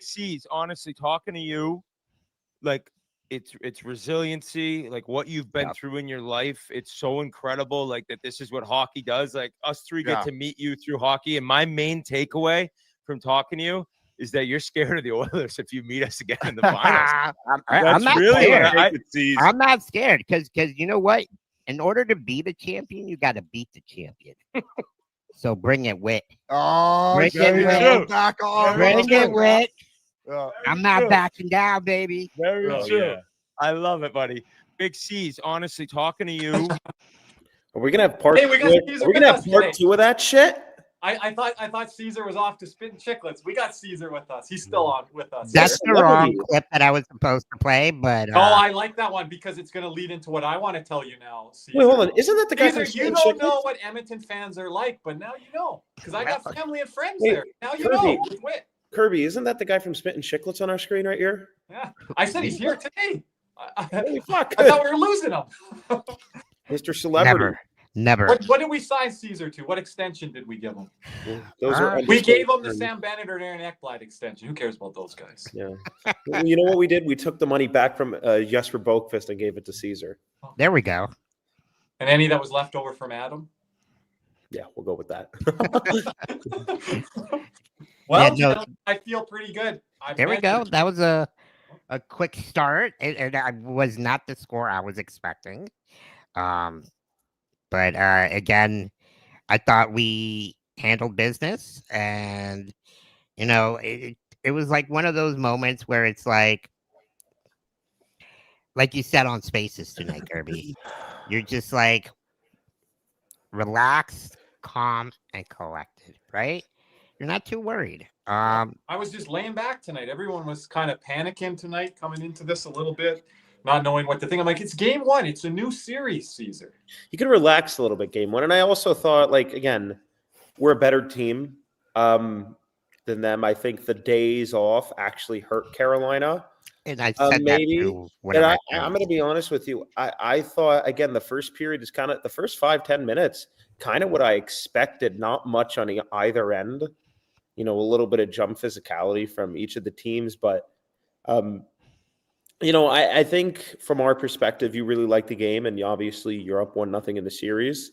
Big C's, honestly, talking to you, like it's resiliency, like what you've been through in your life. It's so incredible, like that this is what hockey does. Like us three get to meet you through hockey. And my main takeaway from talking to you is that you're scared of the Oilers if you meet us again in the finals. I'm not really scared. what I could see. I'm not scared because you know what? In order to be the champion, you got to beat the champion. So bring it, Wit. Oh, Bring it, Wit. back on. Bring it, Wit. Yeah. I'm not backing down, baby. Very Oh, true. yeah. I love it, buddy. Big C's, honestly, talking to you. Are we gonna have part? Hey, we got Caesar Are we gonna with have us part today. 2 of that shit? I thought Caesar was off to spitting chicklets. We got Caesar with us. He's still on with us. That's the wrong clip that I was supposed to play, but Oh, I like that one because it's going to lead into what I want to tell you now. Caesar. Wait, hold on. Isn't that the guy Caesar, from you Spittin' don't Chicklets? know what Edmonton fans are like, but now you know because I got family and friends Wait, there. Now you Kirby. know. With Wit. Kirby, isn't that the guy from Spittin' Chicklets on our screen right here? Yeah, I said he's here today. Holy fuck! I thought we were losing him. Mr. Celebrity. Never. What did we sign Caesar to? What extension did we give him? Those are We gave him the Sam Bennett or Aaron Ekblad extension. Who cares about those guys? Yeah. You know what we did? We took the money back from Jesper Boqvist and gave it to Caesar. There we go. And any that was left over from Adam? Yeah, we'll go with that. Well, Yeah, no. I feel pretty good. There we go. That was a quick start. And I was not the score I was expecting. But again, I thought we handled business, and you know, it was like one of those moments where it's like you said on Spaces tonight, Kirby. You're just like relaxed, calm, and collected, right? You're not too worried. I was just laying back tonight. Everyone was kind of panicking tonight, coming into this a little bit, not knowing what to think. I'm like, it's game one. It's a new series, Caesar. You can relax a little bit game one. And I also thought, like, again, we're a better team than them. I think the days off actually hurt Carolina. And I said maybe. that too. And I'm going to be honest with you. I thought, again, the first period is kind of the first 5-10 minutes, kind of what I expected. Not much on either end. You know, a little bit of jump physicality from each of the teams. But, you know, I think from our perspective, you really like the game. And obviously, you're up 1-0 in the series.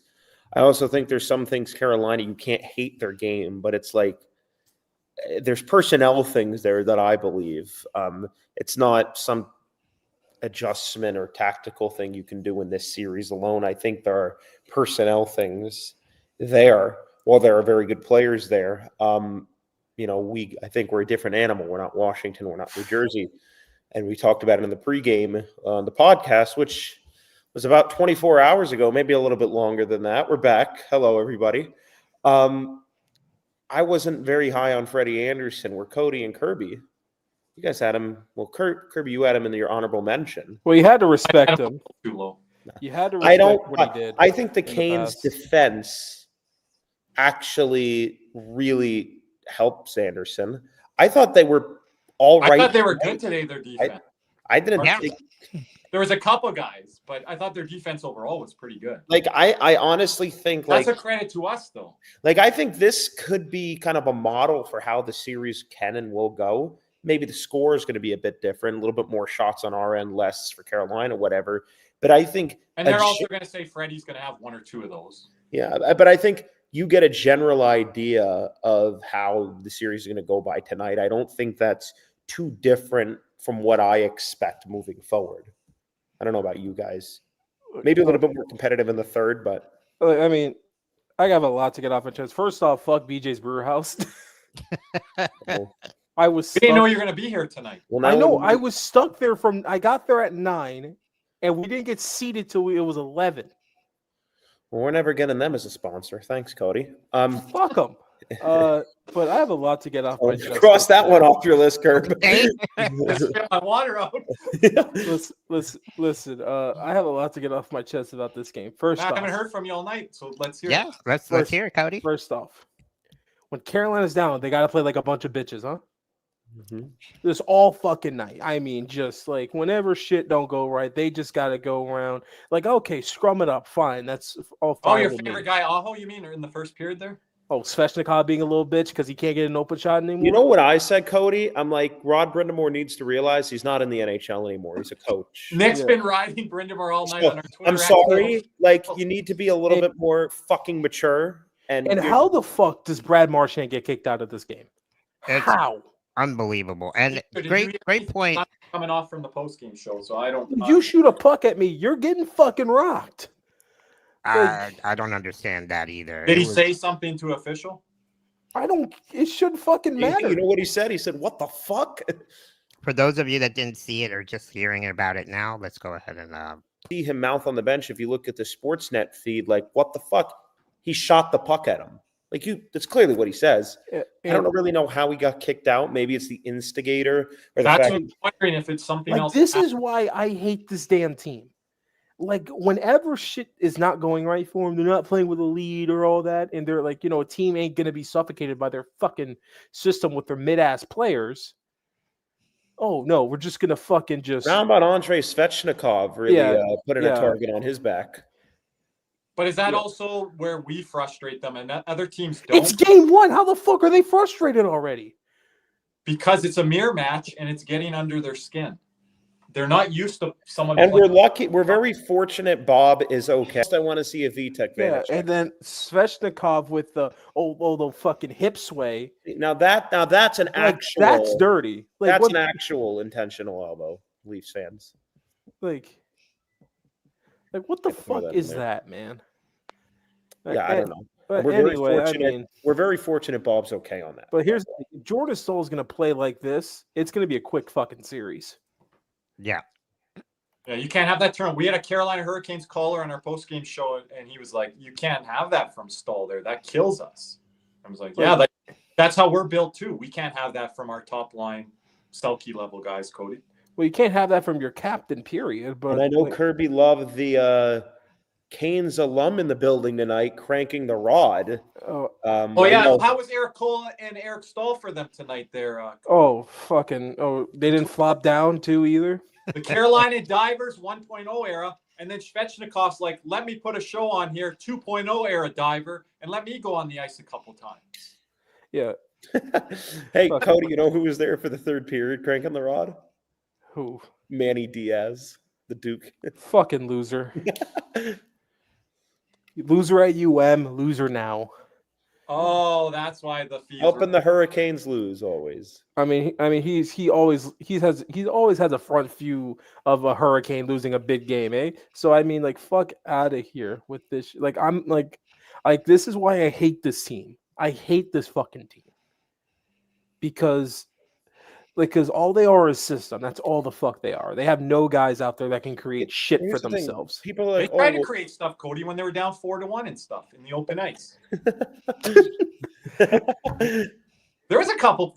I also think there's some things, Carolina, you can't hate their game. But it's like there's personnel things there that I believe. It's not some adjustment or tactical thing you can do in this series alone. I think there are personnel things there. Well, there are very good players there. You know, I think we're a different animal. We're not Washington. We're not New Jersey. And we talked about it in the pregame on the podcast, which was about 24 hours ago, maybe a little bit longer than that. We're back. Hello, everybody. I wasn't very high on Freddie Anderson. We're Cody and Kirby. You guys had him. Well, Kirby, you had him in your honorable mention. Well, you had to respect him. Too low. You had to respect what he did. I think the in the Canes' past. defense actually really helped Anderson. I thought they were all right. I thought they were good today, their defense. I didn't Yeah. think. There was a couple guys, but I thought their defense overall was pretty good. Like I honestly think That's a credit to us, though. like I think this could be kind of a model for how the series can and will go. Maybe the score is going to be a bit different, a little bit more shots on our end, less for Carolina, whatever. But I think, And they're also going to say Freddie's going to have one or two of those. yeah. But I think you get a general idea of how the series is going to go by tonight. I don't think that's too different from what I expect moving forward. I don't know about you guys. Maybe a little bit more competitive in the third, but I mean, I have a lot to get off my chest. First off, fuck BJ's Brewer House. well, I was. We didn't know stuck- you were going to be here tonight. well, I now know. I was stuck there I got there at 9, and we didn't get seated till it was 11. well, we're never getting them as a sponsor. Thanks, Cody. Fuck them. But I have a lot to get off my chest. Cross that one off your list, Kirk. Let's get my water out. Listen. I have a lot to get off my chest about this game. First I off, haven't heard from you all night, so let's hear Yeah, it. let's hear it, Cody. First off, when Carolina's down, they got to play like a bunch of bitches, huh? Mm-hmm. This all fucking night. I mean, just like whenever shit don't go right, they just got to go around. Like, okay, scrum it up, fine. That's all fine. Oh, your with favorite me. guy, Aho, you mean, or in the first period there? Oh, Svechnikov being a little bitch because he can't get an open shot anymore. You know what I said, Cody? I'm like, Rod Brindamore needs to realize he's not in the NHL anymore. He's a coach. Nick's been riding Brindamore all night on our Twitter. I'm sorry. Like, you need to be a little bit more fucking mature. And how the fuck does Brad Marchand get kicked out of this game? How? Unbelievable. And great point. Coming off from the post-game show, so I don't. You shoot a puck at me, you're getting fucking rocked. I don't understand that either. Did he say something to official? It shouldn't fucking matter. You know what he said? He said, "What the fuck?" For those of you that didn't see it or just hearing about it now, let's go ahead and see him mouth on the bench. If you look at the Sportsnet feed, like, what the fuck? He shot the puck at him. Like, that's clearly what he says. I don't really know how he got kicked out. Maybe it's the instigator. Or That's what I'm wondering if it's something else. This is why I hate this damn team. Like, whenever shit is not going right for them, they're not playing with a lead or all that, and they're like, a team ain't going to be suffocated by their fucking system with their mid-ass players. Oh, no, we're just going to fucking just... How about Andrei Svechnikov really putting a target on his back? But is that also where we frustrate them and that other teams don't? It's game one. How the fuck are they frustrated already? Because it's a mirror match and it's getting under their skin. They're not used to someone. And we're lucky. We're very fortunate. Bob is okay. I want to see a VTech. And then Svechnikov with the the fucking hip sway. Now that's an actual. That's dirty. Like, that's an actual intentional elbow. Leafs fans. Like what the fuck is that, man? Yeah, I don't know. But we're anyway, very fortunate. We're very fortunate. Bob's okay on that. But here's the thing. Jordan Stoll is going to play like this. It's going to be a quick fucking series. Yeah. Yeah, you can't have that turn. We had a Carolina Hurricanes caller on our post-game show, and he was like, you can't have that from Stoll there. That kills us. I was like, yeah, that's how we're built too. We can't have that from our top line Selke level guys, Cody. Well, you can't have that from your captain, period. But and I know Kirby loved the Canes alum in the building tonight, cranking the rod. How was Eric Cole and Eric Stahl for them tonight there? They didn't flop down too either. The Carolina Divers 1.0 era, and then Svechnikov's like, let me put a show on here, 2.0 era diver, and let me go on the ice a couple times. Yeah. Hey, Cody, you know who was there for the third period cranking the rod? Who? Manny Diaz, the Duke. Fucking loser. Loser at loser now. Oh, that's why the fees helping the Hurricanes lose always. I mean, he always has a front view of a Hurricane losing a big game, eh? So I mean, like, fuck out of here with this. Like, I'm like this is why I hate this team. I hate this fucking team because all they are is system. That's all the fuck they are. They have no guys out there that can create shit for themselves. People are like, they tried to create stuff, Cody, when they were down 4-1 and stuff in the open ice. There was a couple.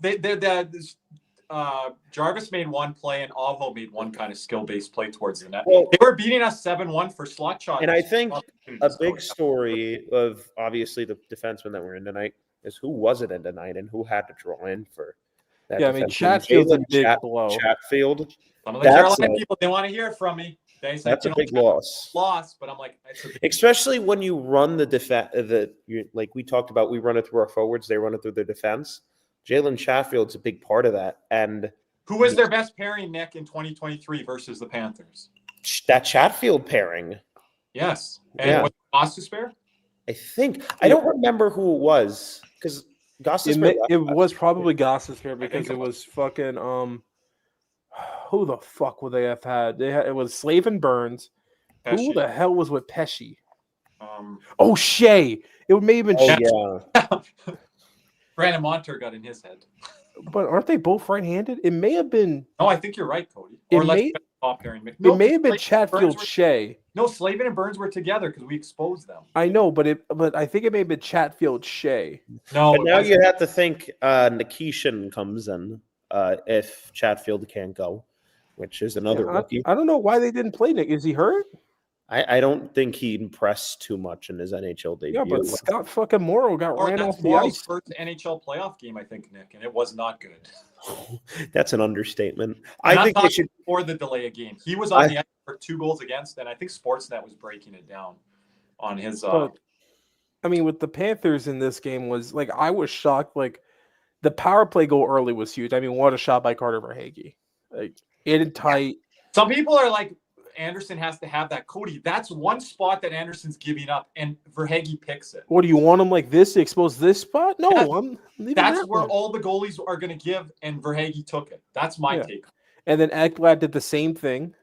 Jarvis made one play and Avo made one kind of skill-based play towards the net. Well, they were beating us 7-1 for slot shots. And I think a big story of obviously the defensemen that were in tonight is who wasn't in tonight and who had to draw in for. Yeah, I mean, Chatfield's a big blow. Chatfield. Some of the Carolina people, they want to hear it from me. They say, that's a big loss. But I'm like, especially when you run the defense. Like we talked about, we run it through our forwards. They run it through their defense. Jalen Chatfield's a big part of that. And who was their best pairing, Nick, in 2023 versus the Panthers? That Chatfield pairing. Yes, and was Gostis pair? I think I don't remember who it was because. It was probably Goss's here because it was fucking who the fuck would they have had? It was Slave and Burns. Pesci. Who the hell was with Pesci? Shea. It may have been Shea. Yeah. Brandon Montour got in his head. But aren't they both right-handed? It may have been. No, I think you're right, Cody. It may have been Chatfield Shea. No, Slavin and Burns were together because we exposed them. I know, but I think it may have been Chatfield Shea. No, but now you have to think Nikishin comes in if Chatfield can't go, which is another rookie. I don't know why they didn't play Nick. Is he hurt? I don't think he impressed too much in his NHL debut. Yeah, but Scott fucking Morrow ran off the ice. First NHL playoff game, I think, Nick, and it was not good. That's an understatement. I think they should for the delay of game. He was on the ice for 2 goals against, and I think Sportsnet was breaking it down on his. I mean, with the Panthers in this game was like I was shocked. Like the power play goal early was huge. I mean, what a shot by Carter Verhaeghe. Like in tight. Some people are like, Anderson has to have that. Cody, that's one spot that Anderson's giving up, and Verhaeghe picks it. What do you want him like this to expose this spot? No, I'm leaving That's that where one. all the goalies are going to give, and Verhaeghe took it. That's my take. And then Ekblad did the same thing.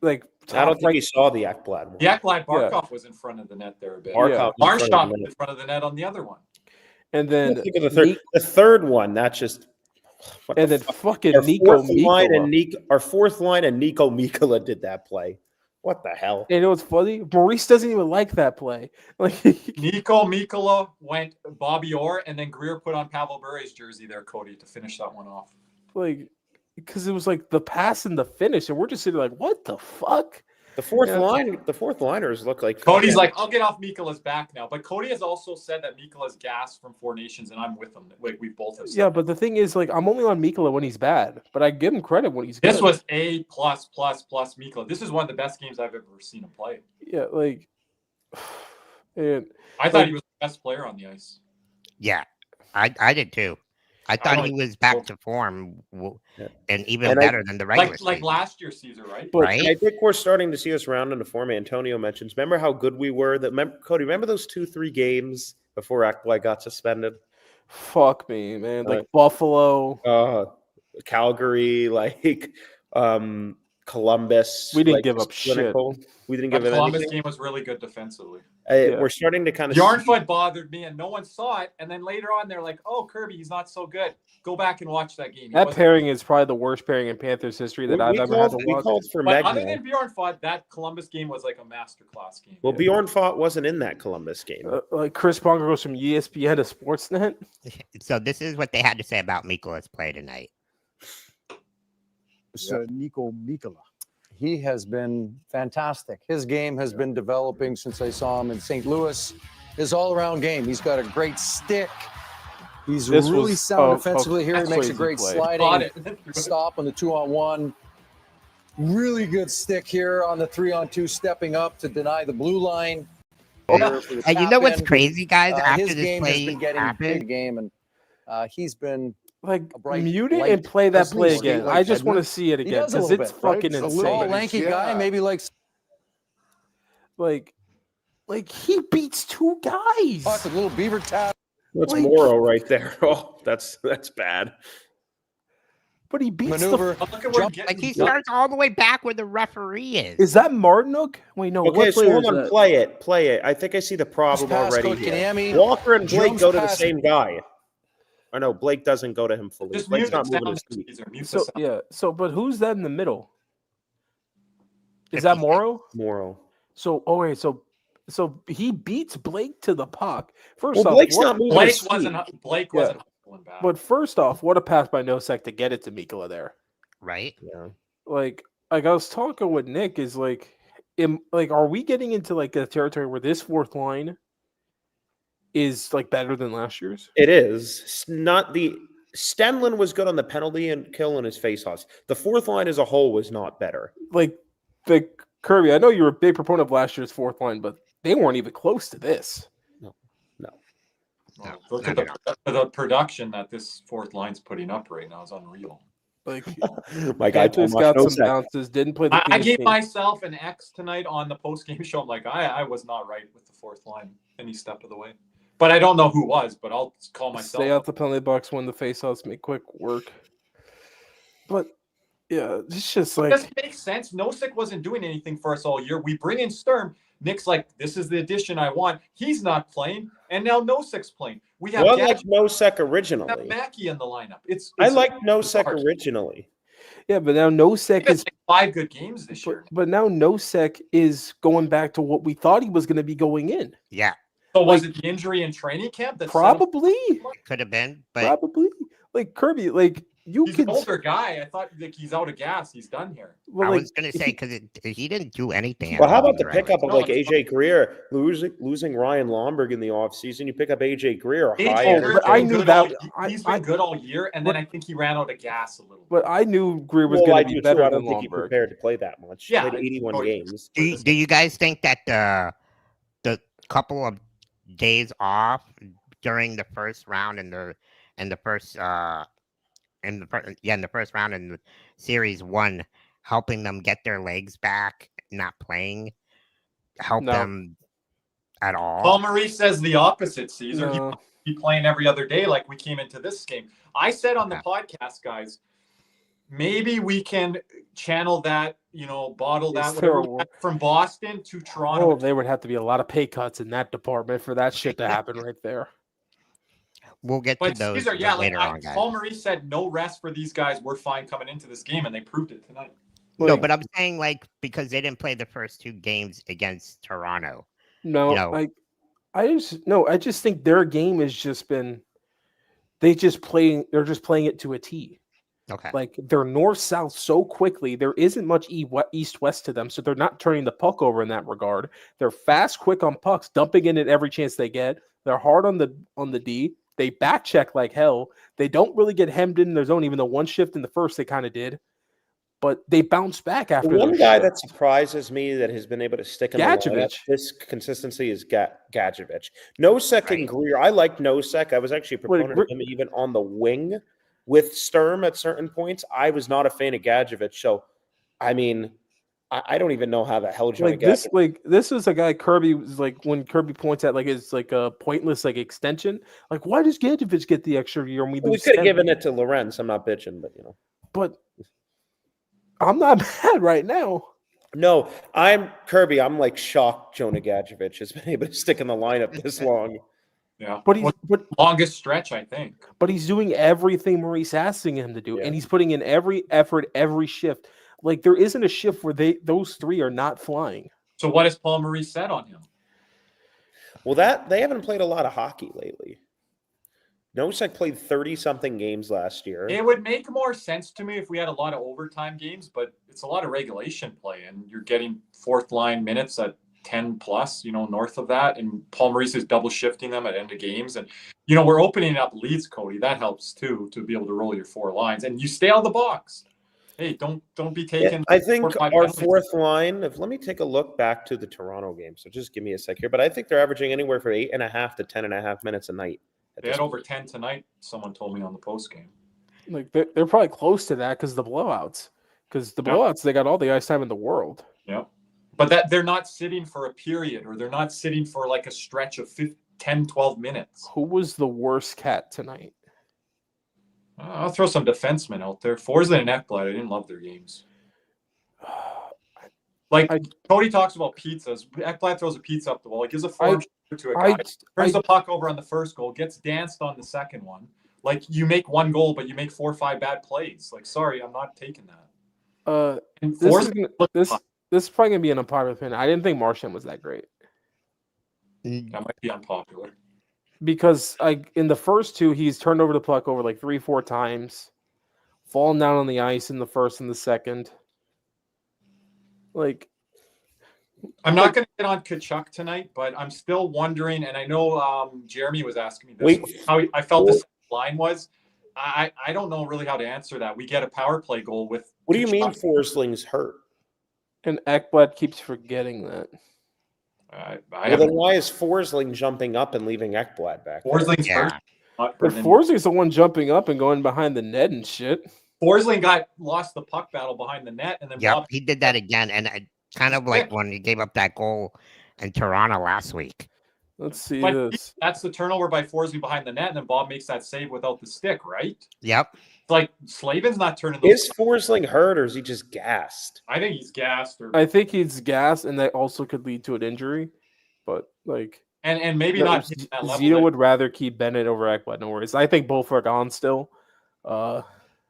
Like I don't think he saw the Ekblad one. The Ekblad Barkov was in front of the net there a bit. Barkov Marshall was in front of the net on the other one. And then think of the third one. That's just. And then fucking our Nico fourth line and Mikkola. our fourth line and Nico Mikkola did that play. What the hell? And you know what's funny? Maurice doesn't even like that play. Like Nico Mikkola went Bobby Orr, and then Greer put on Pavel Bure's jersey there, Cody, to finish that one off. like because it was like the pass and the finish, and we're just sitting like, what the fuck? The fourth liners look like Cody's like, I'll get off Mikkola's back now. But Cody has also said that Mikkola's gas from Four Nations, and I'm with him. Like we both have said. Yeah, but the thing is, like, I'm only on Mikkola when he's bad, but I give him credit when he's good. This was A plus Mikkola. This is one of the best games I've ever seen him play. Yeah, like, and I thought he was the best player on the ice. Yeah, I did too. I thought he was back to form and even better than the regular season. Like last year's Caesar, right? But right? I think we're starting to see us round into form. Antonio mentions. Remember how good we were? Cody, remember those 2-3 games before Ekblad got suspended? fuck me, man. Like Buffalo, Calgary, like Columbus. We didn't like, give up clinical. shit. We didn't The give up Columbus anything. game was really good defensively. We're starting to kind of Yarnfoot bothered me, and no one saw it. And then later on, they're like, "Oh, Kirby, he's not so good. Go back and watch that game." That pairing is probably the worst pairing in Panthers history that I've ever had to We watch. called for But Magna. other than Bjornfot, that Columbus game was like a masterclass game. Well, Bjorn Fott wasn't in that Columbus game. Like Chris Pronger goes from ESPN to Sportsnet. So this is what they had to say about Mikkola's play tonight. Nico Mikkola. He has been fantastic. His game has been developing since I saw him in St. Louis. His all-around game. He's got a great stick. He's really sound defensively here. He makes a great sliding stop on the 2-on-1. Really good stick here on the 3-on-2, stepping up to deny the blue line. And you know what's crazy, guys? After his this game has play been getting happened, big game, and he's been Like bright mute it light. and play that Doesn't he play skate again. like I just want to Edmund? see it He again does a because little it's bit, right? fucking A little insane. lanky guy, maybe like Like he beats two guys. a little beaver tap. That's like- Morrow right there. Oh, that's bad. But he beats Maneuver. But look at where Jump- like he starts all the way back where the referee is. Is that Martinuk? Wait, no. Okay, what so player hold is on. that? Play it. I think I see the problem Pass already. to Here. Kotkaniemi. Walker and Blake Jumps go to the past- same guy. Or no, Blake doesn't go to him fully. just Blake's mute the not moving sound. his feet. Caesar. Mute the So sound. yeah. So, but who's that in the middle? Is that Morrow? Morrow. So, wait. So he beats Blake to the puck. First Well, off, Blake's what- not moving Blake his feet. wasn't hustling back. But first off, what a pass by Nosek to get it to Mikkola there. Right? Yeah. Like I was talking with Nick, is like, are we getting into like a territory where this fourth line is like better than last year's? It is. It's not the Stenlin was good on the penalty and kill in his faceoffs. The fourth line as a whole was not better. Like the Kirby, I know you were a big proponent of last year's fourth line, but they weren't even close to this. Well, look at the production that this fourth line's putting up right now is unreal. Like My guy Panthers Tomas got some Nosek. bounces, didn't play the I Kings gave game. myself an X tonight on the post-game show. I'm like, I was not right with the fourth line any step of the way. But I don't know who was, but I'll call myself. Stay out the penalty box when the faceoffs make quick work. But yeah, it's just It like doesn't make sense. Nosek wasn't doing anything for us all year. We bring in Sturm. Nick's like, this is the addition I want. He's not playing, and now Nosek's playing. We have Well, I like Gash- Nosek we have originally. Mackey in the lineup. I like Nosek bizarre. originally. yeah, but now Nosek He is has 5 good games this year. but now Nosek is going back to what we thought he was going to be going in. Yeah, So was it the injury in training camp? That set him- Probably. could have been, but Probably. Like Kirby, like you He's could an older guy. I thought like he's out of gas. He's done here. well, I like, was gonna say because he didn't do anything. Well, how at all about the in pickup of No, like it's AJ Greer losing Ryan Lomberg in the offseason? You pick up AJ Greer, AJ high Greer's energy. but I been knew good that- all- he's been good all year, and then I think he ran out of gas a little. but I knew Greer was Well, I going to do be too. better I than don't think he Lomberg. prepared to play that much. Yeah, Played 81 oh, games. Do you guys think that couple of days off during the first round in the first in the first round in the series one, helping them get their legs back, not playing, help No. them at all. Paul Maurice says the opposite, Caesar. He No. wants to be playing every other day like we came into this game. I said on the podcast, guys, maybe we can channel that, bottle that whatever we had from Boston to Toronto. Oh, there would have to be a lot of pay cuts in that department for that shit to happen right there. We'll get to those Caesar, later on, guys. Paul Maurice said no rest for these guys. We're fine coming into this game, and they proved it tonight. No, but I'm saying because they didn't play the first 2 games against Toronto. No, I just think their game has just been they're just playing it to a T. Okay. Like they're north-south so quickly, there isn't much east-west to them, so they're not turning the puck over in that regard. They're fast, quick on pucks, dumping in at every chance they get. They're hard on the D. They back check like hell. They don't really get hemmed in their zone, even though one shift in the first they kind of did. But they bounce back after. One guy that surprises me that has been able to stick in the lineup, this consistency is Gadjevich. Nosek and Greer. I like Nosek. I was actually a proponent of him even on the wing with Sturm at certain points. I was not a fan of Gadjevich. So, I mean, I don't even know how the hell Johnny this is a guy Kirby was like when Kirby points at it's like a pointless extension. Like, why does Gadjevich get the extra year and we could have given it to Lorenz. I'm not bitching, but But I'm not mad right now. No, I'm Kirby. I'm shocked Jonah Gadjevich has been able to stick in the lineup this long. Yeah, but longest stretch, I think. But he's doing everything Maurice asking him to do, and he's putting in every effort, every shift. Like there isn't a shift where those 3 are not flying. So what has Paul Maurice said on him? Well, they haven't played a lot of hockey lately. Nosek played 30-something games last year. It would make more sense to me if we had a lot of overtime games, but it's a lot of regulation play, and you're getting fourth line minutes at 10 plus, north of that, and Paul Maurice is double shifting them at end of games, and we're opening up leads, Cody. That helps too to be able to roll your 4 lines, and you stay out of the box. Hey, don't be taking. I think our fourth line. Let me take a look back to the Toronto game. So just give me a sec here, but I think they're averaging anywhere from 8.5 to 10.5 minutes a night. They had over 10 tonight. Someone told me on the post game. Like they're probably close to that because the blowouts. Because the blowouts, they got all the ice time in the world. Yeah, but they're not sitting for a period, or they're not sitting for a stretch of 10, 12 minutes. Who was the worst cat tonight? I'll throw some defensemen out there. Forsling and Ekblad, I didn't love their games. Cody talks about pizzas. Ekblad throws a pizza up the wall. He gives a form to a guy. Turns the puck over on the first goal. Gets danced on the second one. You make 1 goal, but you make 4 or 5 bad plays. Sorry, I'm not taking that. This is probably gonna be an unpopular opinion. I didn't think Marchand was that great. That might be unpopular. Because in the first 2, he's turned over the puck over 3-4 times, fallen down on the ice in the first and the second. I'm not going to get on Kachuk tonight, but I'm still wondering, and I know Jeremy was asking me this, how I felt this line was. I don't know really how to answer that. We get a power play goal with. What do you mean Forsling's hurt? And Ekblad keeps forgetting that. Then why is Forsling jumping up and leaving Ekblad back? Forsling's hurt. But Forsling's the one jumping up and going behind the net and shit. Forsling lost the puck battle behind the net, and then he did that again, and kind of when he gave up that goal in Toronto last week. Let's see this. That's the turnover by Forsling behind the net, and then Bob makes that save without the stick, right? Yep. Slavin's not turning those. Is Forsling hurt, or is he just gassed? I think he's gassed. I think he's gassed, and that also could lead to an injury. But and maybe not. That level Zito would rather keep Bennett over Ekblad. No worries. I think both are gone still.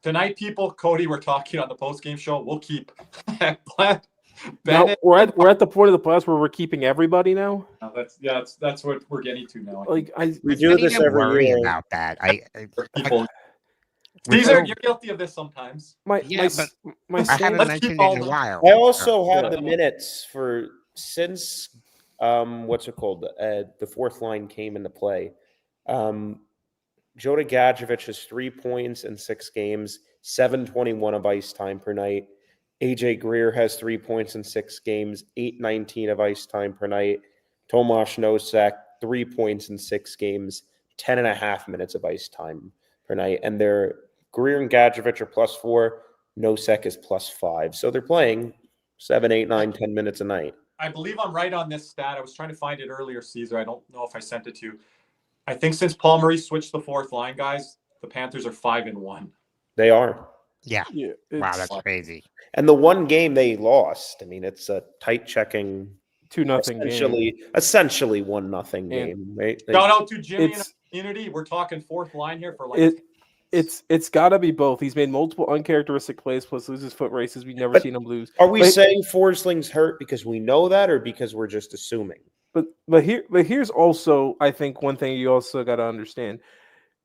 Tonight, people, Cody, we're talking on the post-game show. We'll keep Ekblad. Now, we're at the point of the playoffs where we're keeping everybody now. That's what we're getting to now. We do this every year about that. Caesar, you're guilty of this sometimes. I haven't mentioned it in a while. I also have the minutes for since the fourth line came into play. Jonah Gadjevich has 3 points in 6 games, 7:21 of ice time per night. AJ Greer has 3 points in 6 games, 8:19 of ice time per night. Tomasz Nosek, 3 points in 6 games, 10.5 minutes of ice time per night. And their Greer and Gadjevich are +4. Nosek is +5. So they're playing 7, 8, 9, 10 minutes a night. I believe I'm right on this stat. I was trying to find it earlier, Caesar. I don't know if I sent it to you. I think since Paul Maurice switched the fourth line, guys, the Panthers are 5-1. They are. Yeah. Yeah, Wow, that's crazy. And the one game they lost, I mean, it's a tight checking 2-0 game. essentially 1-0 game, right? Like, Shout out to Jimmy and It's- the community. We're talking fourth line here for like. It's got to be both. He's made multiple uncharacteristic plays plus loses foot races. We've never But seen him lose. are we But- saying Forsling's hurt because we know that, or because we're just assuming? But here's also, I think, one thing you also got to understand.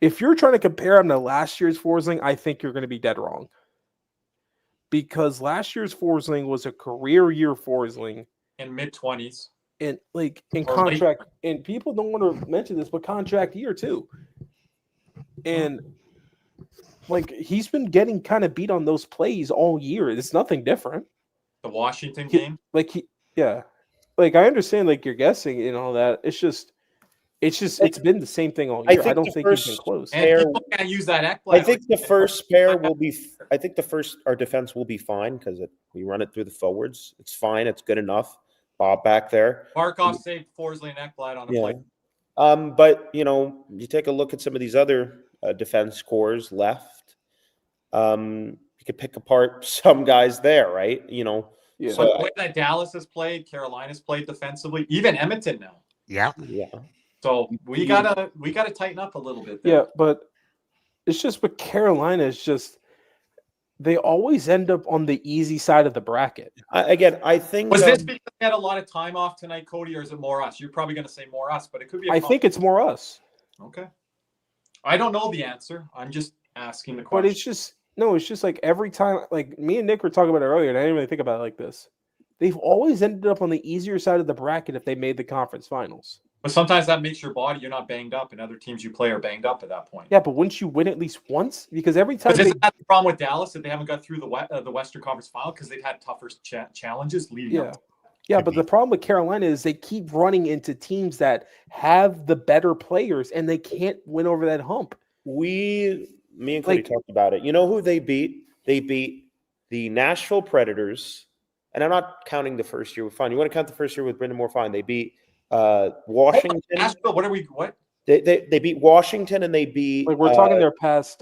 If you're trying to compare him to last year's Forsling, I think you're going to be dead wrong. Because last year's Forsling was a career year Forsling. In mid-20s. And like in Or contract, and people don't want to mention this, but contract year too. And like he's been getting kind of beat on those plays all year. It's nothing different. The Washington game. Yeah. Like I understand like you're guessing and all that. It's been the same thing all year. I don't think he's been close. And Pair- people can't use that Ekblad. I think the first pair will be. I think our defense will be fine because we run it through the forwards. It's fine. It's good enough. Bob back there. Markov saved Forsling and Ekblad on a play. But you take a look at some of these other defense cores left. You could pick apart some guys there, right? Yeah. So the way that Dallas has played, Carolina's played defensively, even Edmonton now. Yeah. Yeah. So we gotta tighten up a little bit there. Yeah, but it's just with Carolina, it's just they always end up on the easy side of the bracket. I think Was this because they had a lot of time off tonight, Cody, or is it more us? You're probably going to say more us, but it could be. I think it's more us. Okay. I don't know the answer. I'm just asking the But question. it's just like every time, like me and Nick were talking about it earlier, and I didn't really think about it like this. They've always ended up on the easier side of the bracket if they made the conference finals. But sometimes that makes your body, you're not banged up, and other teams you play are banged up at that point. Yeah, but wouldn't you win at least once? Because every time But isn't that the problem with Dallas that they haven't got through the Western Conference final because they've had tougher challenges leading up? Yeah, but the problem with Carolina is they keep running into teams that have the better players and they can't win over that hump. me and Cody talked about it. You know who they beat? They beat the Nashville Predators, and I'm not counting the first year with fine. You want to count the first year with Brendan Moore? Fine. They beat Washington. Nashville, what? They beat Washington and they beat Like we're talking their past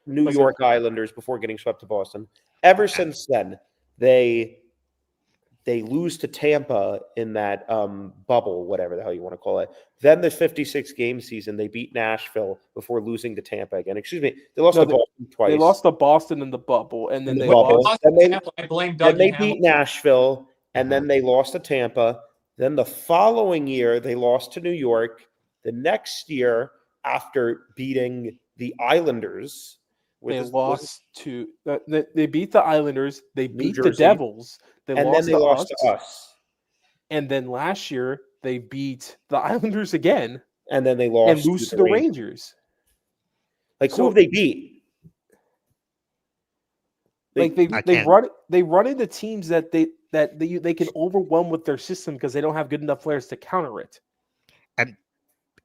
New York Islanders before getting swept to Boston. Ever since then, they lose to Tampa in that bubble, whatever the hell you want to call it. Then the 56 game season, they beat Nashville before losing to Tampa again. Excuse me, they lost to Boston twice. They lost to Boston in the bubble, and then they bubble. lost. I blame Doug. Then they beat Nashville, and then they lost to Tampa. Then the following year, they lost to New York. The next year, after beating the Islanders, They lost to they beat the Islanders. They beat the Jersey. Devils. and then they lost to us. And then last year they beat the Islanders again, And then they lost and lose to the Rangers. Like So- who have they beat? Like they run into teams that they can overwhelm with their system because they don't have good enough players to counter it.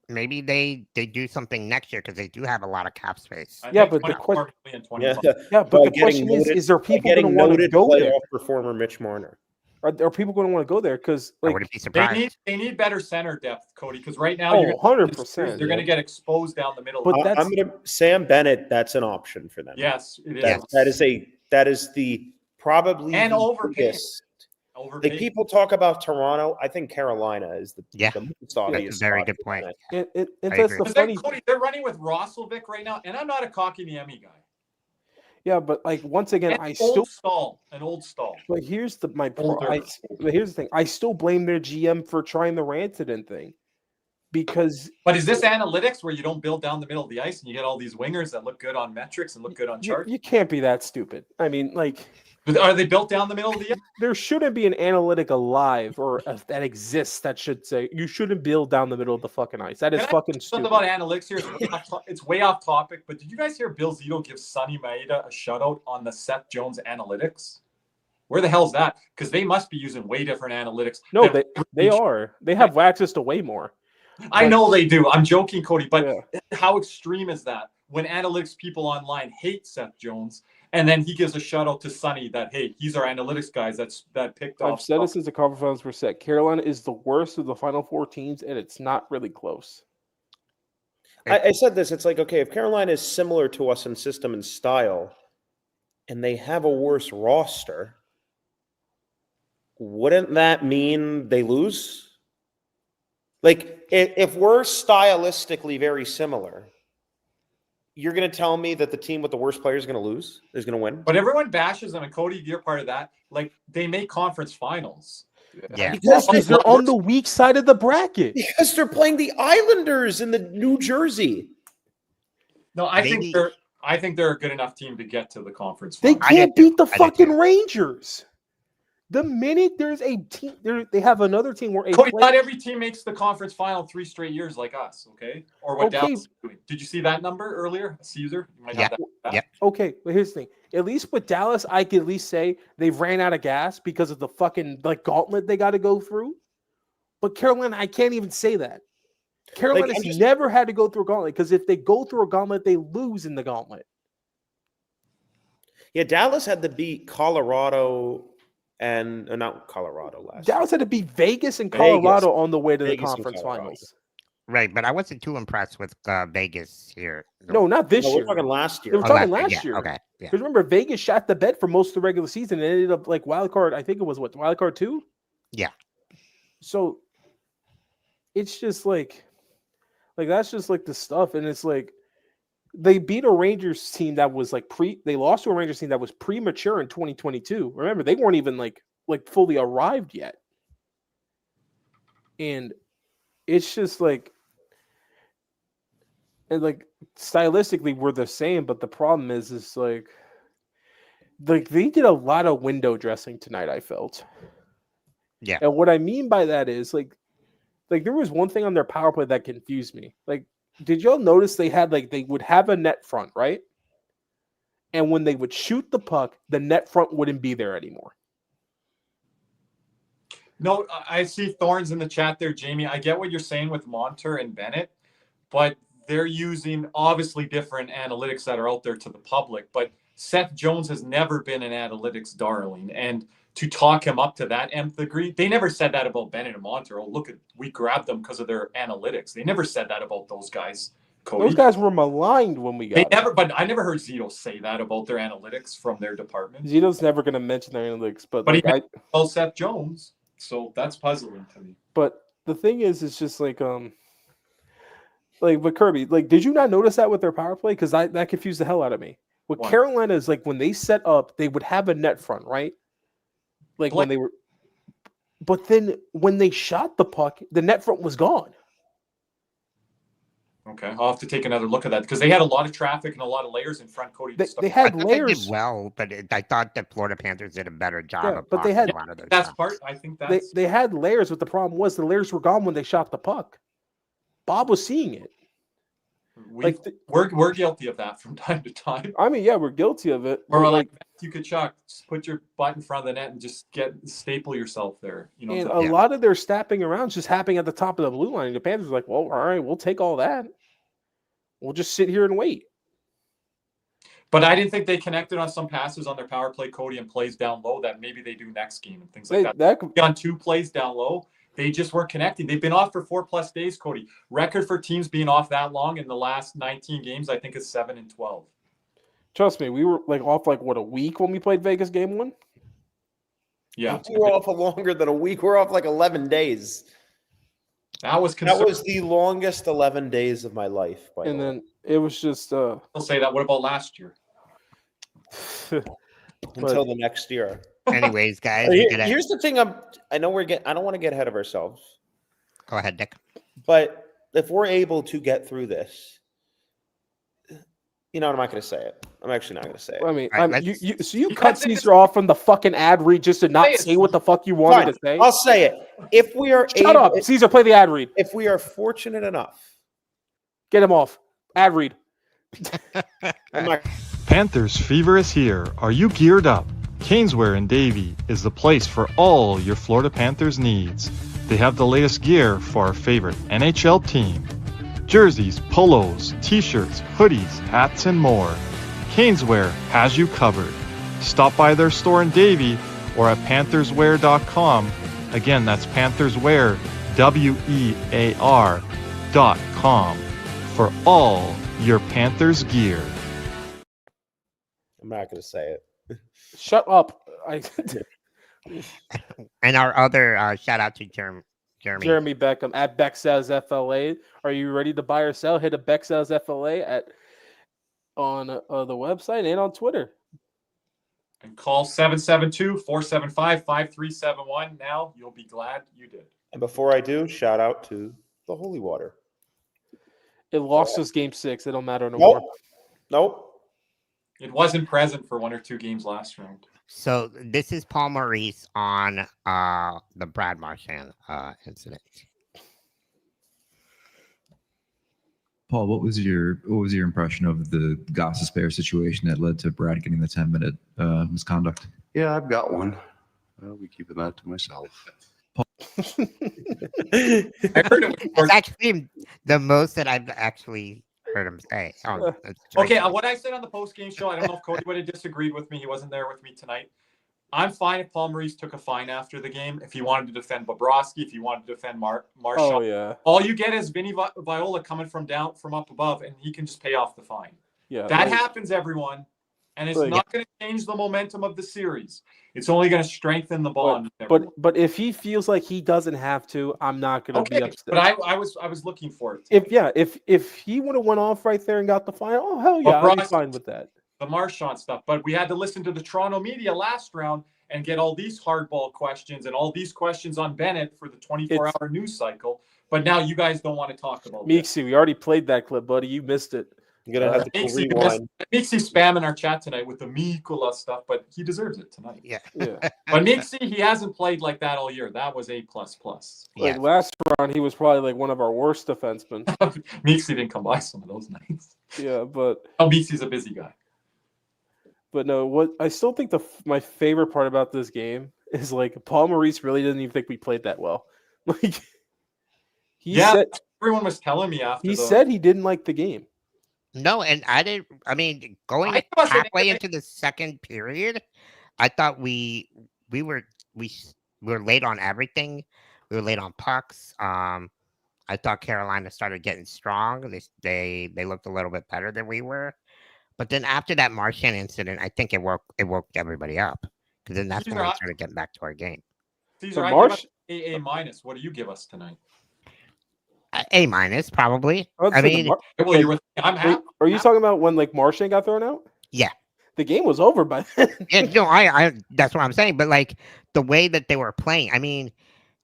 Maybe they do something next year because they do have a lot of cap space. Yeah, but the question, Yeah, but By the question getting is there by people going to getting want to noted go there? playoff performer Mitch Marner. Are people going to want to go there? Because I like, wouldn't be surprised. They need better center depth, Cody, because right now you're 100%. they're going to get exposed down the middle. But I'm that's- gonna Sam Bennett. That's an option for them. Yes, it is. That is the probably And the overpaid. biggest. Overpaid. Like people talk about Toronto. I think Carolina is the most obvious. That's a very spot good for point. that. and I that's agree. the Because funny. Cody, they're running with Rosselvic right now, and I'm not a Kotkaniemi guy. Yeah, but like once again, And I still. an old stall. But here's Older. but here's the thing. I still blame their GM for trying the Rantanen thing, because But is this analytics where you don't build down the middle of the ice and you get all these wingers that look good on metrics and look good on charts? you can't be that stupid. I mean, like But are they built down the middle of the ice? there shouldn't be an analytic alive or that exists that should say you shouldn't build down the middle of the fucking ice. That is Can I fucking say something stupid. about analytics here. It's way off topic, but did you guys hear Bill Zito give Sonny Maeda a shutout on the Seth Jones analytics? Where the hell's that? Because they must be using way different analytics. No, than they are. They have access to way more. I know they do. I'm joking, Cody, but Yeah. how extreme is that? When analytics people online hate Seth Jones, and then he gives a shout out to Sonny that, hey, he's our analytics guys that picked off. I've said it since the conference finals were set. Carolina is the worst of the final four teams, and it's not really close. I said this. It's like, okay, if Carolina is similar to us in system and style, and they have a worse roster, wouldn't that mean they lose? Like, if we're stylistically very similar, you're going to tell me that the team with the worst player is going to lose? Is going to win? But everyone bashes them, and Cody, you're part of that. Like, they make conference finals. Yeah. Because They're on the weak side of the bracket. Because they're playing the Islanders in the New Jersey. No, I Maybe- think they're a good enough team to get to the conference They finals. can't did too. beat the I did fucking too. Rangers. The minute there's a team, they have another team where a Cody, player- not every team makes the conference final 3 straight years like us, okay? Or what Okay. Dallas is doing. Did you see that number earlier, Caesar? You might have that. Yeah. Okay, but here's the thing. At least with Dallas, I can at least say they've ran out of gas because of the fucking gauntlet they got to go through. But Carolina, I can't even say that. Carolina's never had to go through a gauntlet because if they go through a gauntlet, they lose in the gauntlet. Yeah, Dallas had to beat Colorado and not Colorado last. Dallas had to beat Vegas and Colorado on the way to the Vegas and conference Colorado. finals. Right, but I wasn't too impressed with Vegas here. No, not this No, year. we're talking last year. They were talking last year. Okay, yeah. Because remember, Vegas shot the bed for most of the regular season and ended up like wild card. I think it was wild card 2? Yeah. So it's just like that's just like the stuff. And it's like they beat a Rangers team that was they lost to a Rangers team that was premature in 2022. Remember, they weren't even like fully arrived yet. And it's just and stylistically we're the same, but the problem is like they did a lot of window dressing tonight, I felt. Yeah. And what I mean by that is like there was one thing on their power play that confused me. Like, did y'all notice they had they would have a net front, right? And when they would shoot the puck, the net front wouldn't be there anymore. No, I see Thorns in the chat there, Jamie. I get what you're saying with Monter and Bennett, but they're using obviously different analytics that are out there to the public. But Seth Jones has never been an analytics darling. And to talk him up to that nth degree, they never said that about Bennett and Monter. Oh, look, we grabbed them because of their analytics. They never said that about those guys, Cody. Those guys were maligned when we got them. But I never heard Zito say that about their analytics from their department. Zito's never going to mention their analytics, but he well, Seth Jones. So that's puzzling to me. But the thing is, it's just but Kirby, did you not notice that with their power play? Because that confused the hell out of me. With Carolina is when they set up, they would have a net front, right? When they were, but then when they shot the puck, the net front was gone. Okay, I'll have to take another look at that because they had a lot of traffic and a lot of layers in front, Cody. They had I thought layers. They did well, but I thought the Florida Panthers did a better job of but they had a lot of those that's shots. part. I think that's they had layers, but the problem was the layers were gone when they shot the puck. Bob was seeing it. We're guilty of that from time to time. I mean, yeah, we're guilty of it. Or like you could chuck, just put your butt in front of the net and just staple yourself there. And a lot of their snapping around just happening at the top of the blue line. And the Panthers were like, well, all right, we'll take all that. We'll just sit here and wait. But I didn't think they connected on some passes on their power play, Cody, and plays down low that maybe they do next game and things like that. On 2 plays down low, they just weren't connecting. They've been off for 4+ days, Cody. Record for teams being off that long in the last 19 games, I think, is 7-12. Trust me, we were off a week when we played Vegas game 1. Yeah, we were off longer than a week. We're off 11 days. That was the longest 11 days of my life. And then it was just. I'll say that. What about last year? Until the next year. Anyways, guys, here's the thing. I don't want to get ahead of ourselves. Go ahead, Nick. But if we're able to get through this, I'm not going to say it. I'm actually not going to say it. I mean, so you cut Caesar off from the fucking ad read just to not say what the fuck you wanted to say? I'll say it. If we are Shut up, Caesar, play the ad read. If we are fortunate enough. Get him off. Ad read. Panthers fever is here. Are you geared up? Caneswear in Davie is the place for all your Florida Panthers needs. They have the latest gear for our favorite NHL team. Jerseys, polos, t-shirts, hoodies, hats, and more. Caneswear has you covered. Stop by their store in Davie or at pantherswear.com. Again, that's pantherswear, WEAR.com for all your Panthers gear. I'm not going to say it. Shut up. And our other shout out to Jeremy. Jeremy Beckham at Becksays FLA. Are you ready to buy or sell? Hit a Becksays FLA on the website and on Twitter. And call 772-475-5371. Now you'll be glad you did. And before I do, shout out to the Holy Water. It lost us game 6. It don't matter no more. Nope. It wasn't present for 1 or 2 games last round. So this is Paul Maurice on the Brad Marchand incident. Paul, what was your impression of the Gossespierre situation that led to Brad getting the 10-minute misconduct? Yeah, I've got one. I'll be keeping that to myself. I heard it. It's actually the most that I've actually heard him say. Okay, what I said on the post-game show, I don't know if Cody would have disagreed with me. He wasn't there with me tonight. I'm fine if Paul Maurice took a fine after the game. If he wanted to defend Bobrovsky, if he wanted to defend Marshall. Oh, yeah. All you get is Vinny Viola coming from up above, and he can just pay off the fine. Yeah, that happens, everyone. And it's not going to change the momentum of the series. It's only going to strengthen the bond. But if he feels like he doesn't have to, I'm not going to be upset. But I was looking for it. If he would have went off right there and got the fine, oh hell yeah, I'd be fine with that. The Marchand stuff, but we had to listen to the Toronto media last round and get all these hardball questions and all these questions on Bennett for the 24-hour news cycle. But now you guys don't want to talk about Meeksy, we already played that clip, buddy. You missed it. You're gonna have to rewind. Meeksy spamming our chat tonight with the Mikula stuff, but he deserves it tonight. Yeah. But Meeksy, he hasn't played like that all year. That was A++. Like last round, he was probably like one of our worst defensemen. Meeksy didn't come by some of those nights. Yeah, but Meeksy's a busy guy. But no, what I still think my favorite part about this game is like Paul Maurice really didn't even think we played that well. Like he said, everyone was telling me after. He said he didn't like the game. No, and I didn't. I mean, going halfway into the second period, I thought we were late on everything. We were late on pucks. I thought Carolina started getting strong. They looked a little bit better than we were. But then after that Marchand incident, I think it woke everybody up, because then that's when we started getting back to our game. Caesar, I give us A-. What do you give us tonight? A- probably. I mean, I'm happy. Are you talking about when like Marchand got thrown out? Yeah, the game was over by then. Yeah, no, I that's what I'm saying. But like the way that they were playing, I mean,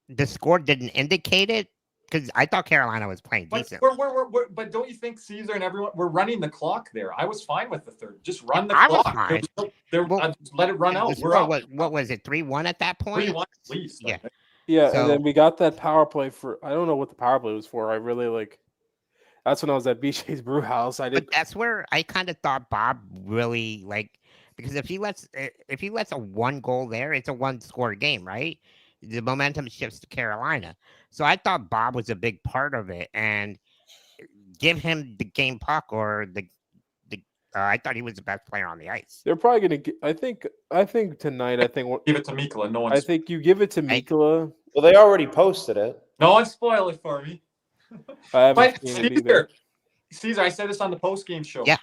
the score didn't indicate it. Because I thought Carolina was playing decent. But don't you think Caesar and everyone, we're running the clock there? I was fine with the third. Just run the clock. Was fine. Let it run out. What was it, 3-1 at that point? 3-1 at least. Yeah. Yeah, and then we got that power play for, I don't know what the power play was for. I really that's when I was at BJ's Brew House. But that's where I kind of thought Bob really because if he lets a 1 goal there, it's a 1-score game, right? The momentum shifts to Carolina. So I thought Bob was a big part of it, and give him the game puck or I thought he was the best player on the ice. They're probably going to I think tonight, give it to Mikula. I think you give it to Mikula. Well, they already posted it. No one spoil it for me. But Caesar, I said this on the post-game show. Yeah.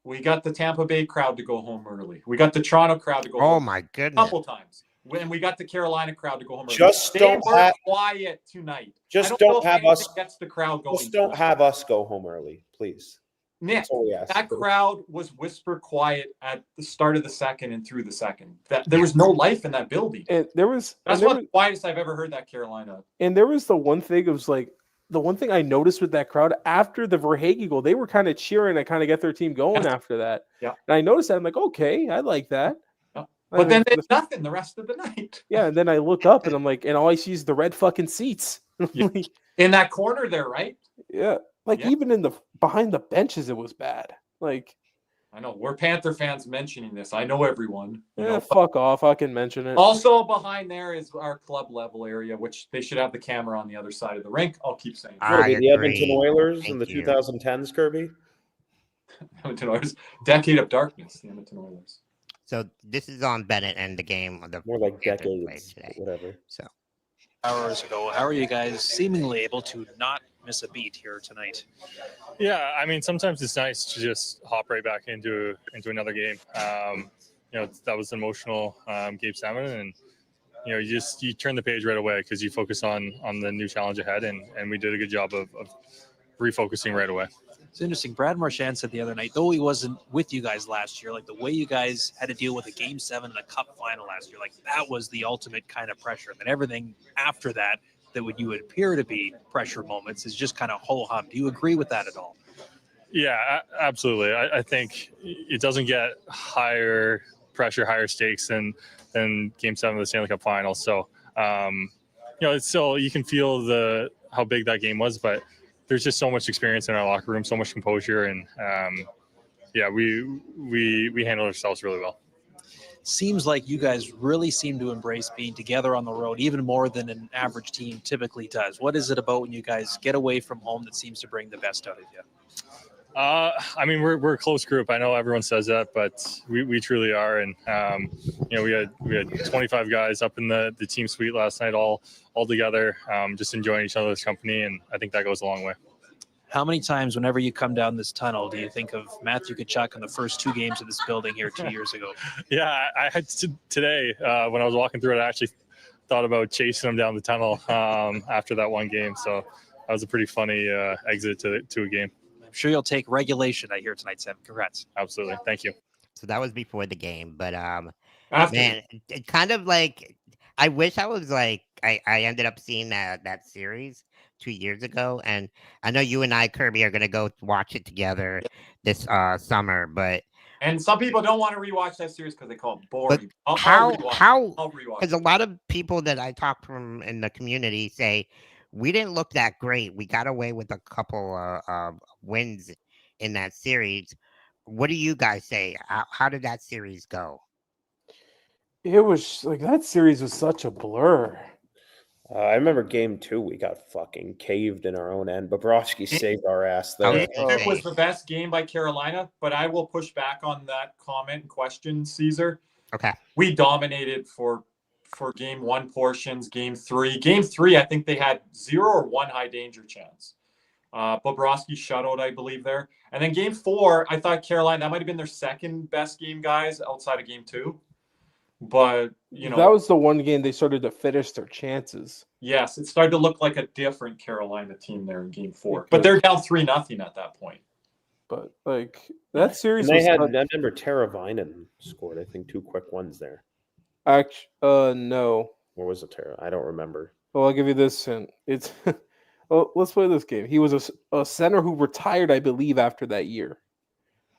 We got the Tampa Bay crowd to go home early. We got the Toronto crowd to go home. Oh, my goodness. A couple times. When we got the Carolina crowd to go home early. Just don't have quiet tonight. Just don't have us gets the crowd going. Just don't have us go home early, please. Nick, that crowd was whisper quiet at the start of the second and through the second. There was no life in that building. And that's one of the quietest I've ever heard that Carolina. And there was the one thing, it was like the one thing I noticed with that crowd after the Verhaeghe goal, they were kind of cheering to kind of get their team going after that. Yeah. And I noticed that. I'm like, okay, I like that. But then there's nothing the rest of the night. Yeah, and then I look up and I'm like, and all I see is the red fucking seats. In that corner there, right? Yeah. Even in the behind the benches, it was bad. Like I know we're Panther fans mentioning this. I know everyone. Fuck off. I can mention it. Also behind there is our club level area, which they should have the camera on the other side of the rink. I'll keep saying. What are we, the agree. Edmonton Oilers in the Thank you. 2010s, Kirby? Edmonton Oilers, decade of darkness. The Edmonton Oilers. So this is on Bennett and the game. More like Panthers played decades, today. whatever. So hours ago. How are you guys seemingly able to not miss a beat here tonight? Yeah, I mean, sometimes it's nice to just hop right back into another game. That was an emotional game 7, and you turn the page right away because you focus on the new challenge ahead, and we did a good job of refocusing right away. It's interesting. Brad Marchand said the other night, though he wasn't with you guys last year, like the way you guys had to deal with a game 7 and a cup final last year, like that was the ultimate kind of pressure. And then everything after that would appear to be pressure moments is just kind of ho-hum. Do you agree with that at all? Yeah, absolutely. I think it doesn't get higher pressure, higher stakes than game 7 of the Stanley Cup final. So, it's still, you can feel how big that game was, but there's just so much experience in our locker room, so much composure, and we handle ourselves really well. Seems like you guys really seem to embrace being together on the road, even more than an average team typically does. What is it about when you guys get away from home that seems to bring the best out of you? I mean, we're a close group. I know everyone says that, but we truly are. And we had 25 guys up in the team suite last night, all together, just enjoying each other's company, and I think that goes a long way. How many times, whenever you come down this tunnel, do you think of Matthew Tkachuk in the first 2 games of this building here 2 years ago? Yeah, I had today when I was walking through it, I actually thought about chasing him down the tunnel after that one game. So that was a pretty funny exit to a game. I'm sure you'll take regulation, I hear tonight, Sam. Congrats. Absolutely. Thank you. So that was before the game, but man, it kind of like, I wish I was like, I ended up seeing that series 2 years ago, and I know you and I, Kirby, are gonna go watch it together this summer, but and some people don't want to rewatch that series because they call it boring. How I'll rewatch because a lot of people that I talk from in the community say we didn't look that great. We got away with a couple of wins in that series. What do you guys say? How did that series go? It was like that series was such a blur. I remember game 2, we got fucking caved in our own end. Bobrovsky saved our ass there. It was the best game by Carolina, but I will push back on that comment and question, Caesar. Okay. We dominated for game 1 portions, game 3. Game 3, I think they had 0 or 1 high danger chance. Bobrovsky shutout, I believe, there. And then game 4, I thought Carolina, that might have been their second best game, guys, outside of game 2. But, that was the one game they started to finish their chances. Yes, it started to look like a different Carolina team there in game 4. But they're down 3-0 at that point. But, like, that series and they was... I remember Teravainen scored, I think, 2 quick ones there. No. Or was it Tara? I don't remember. Well, I'll give you this hint. It's... well, let's play this game. He was a center who retired, I believe, after that year.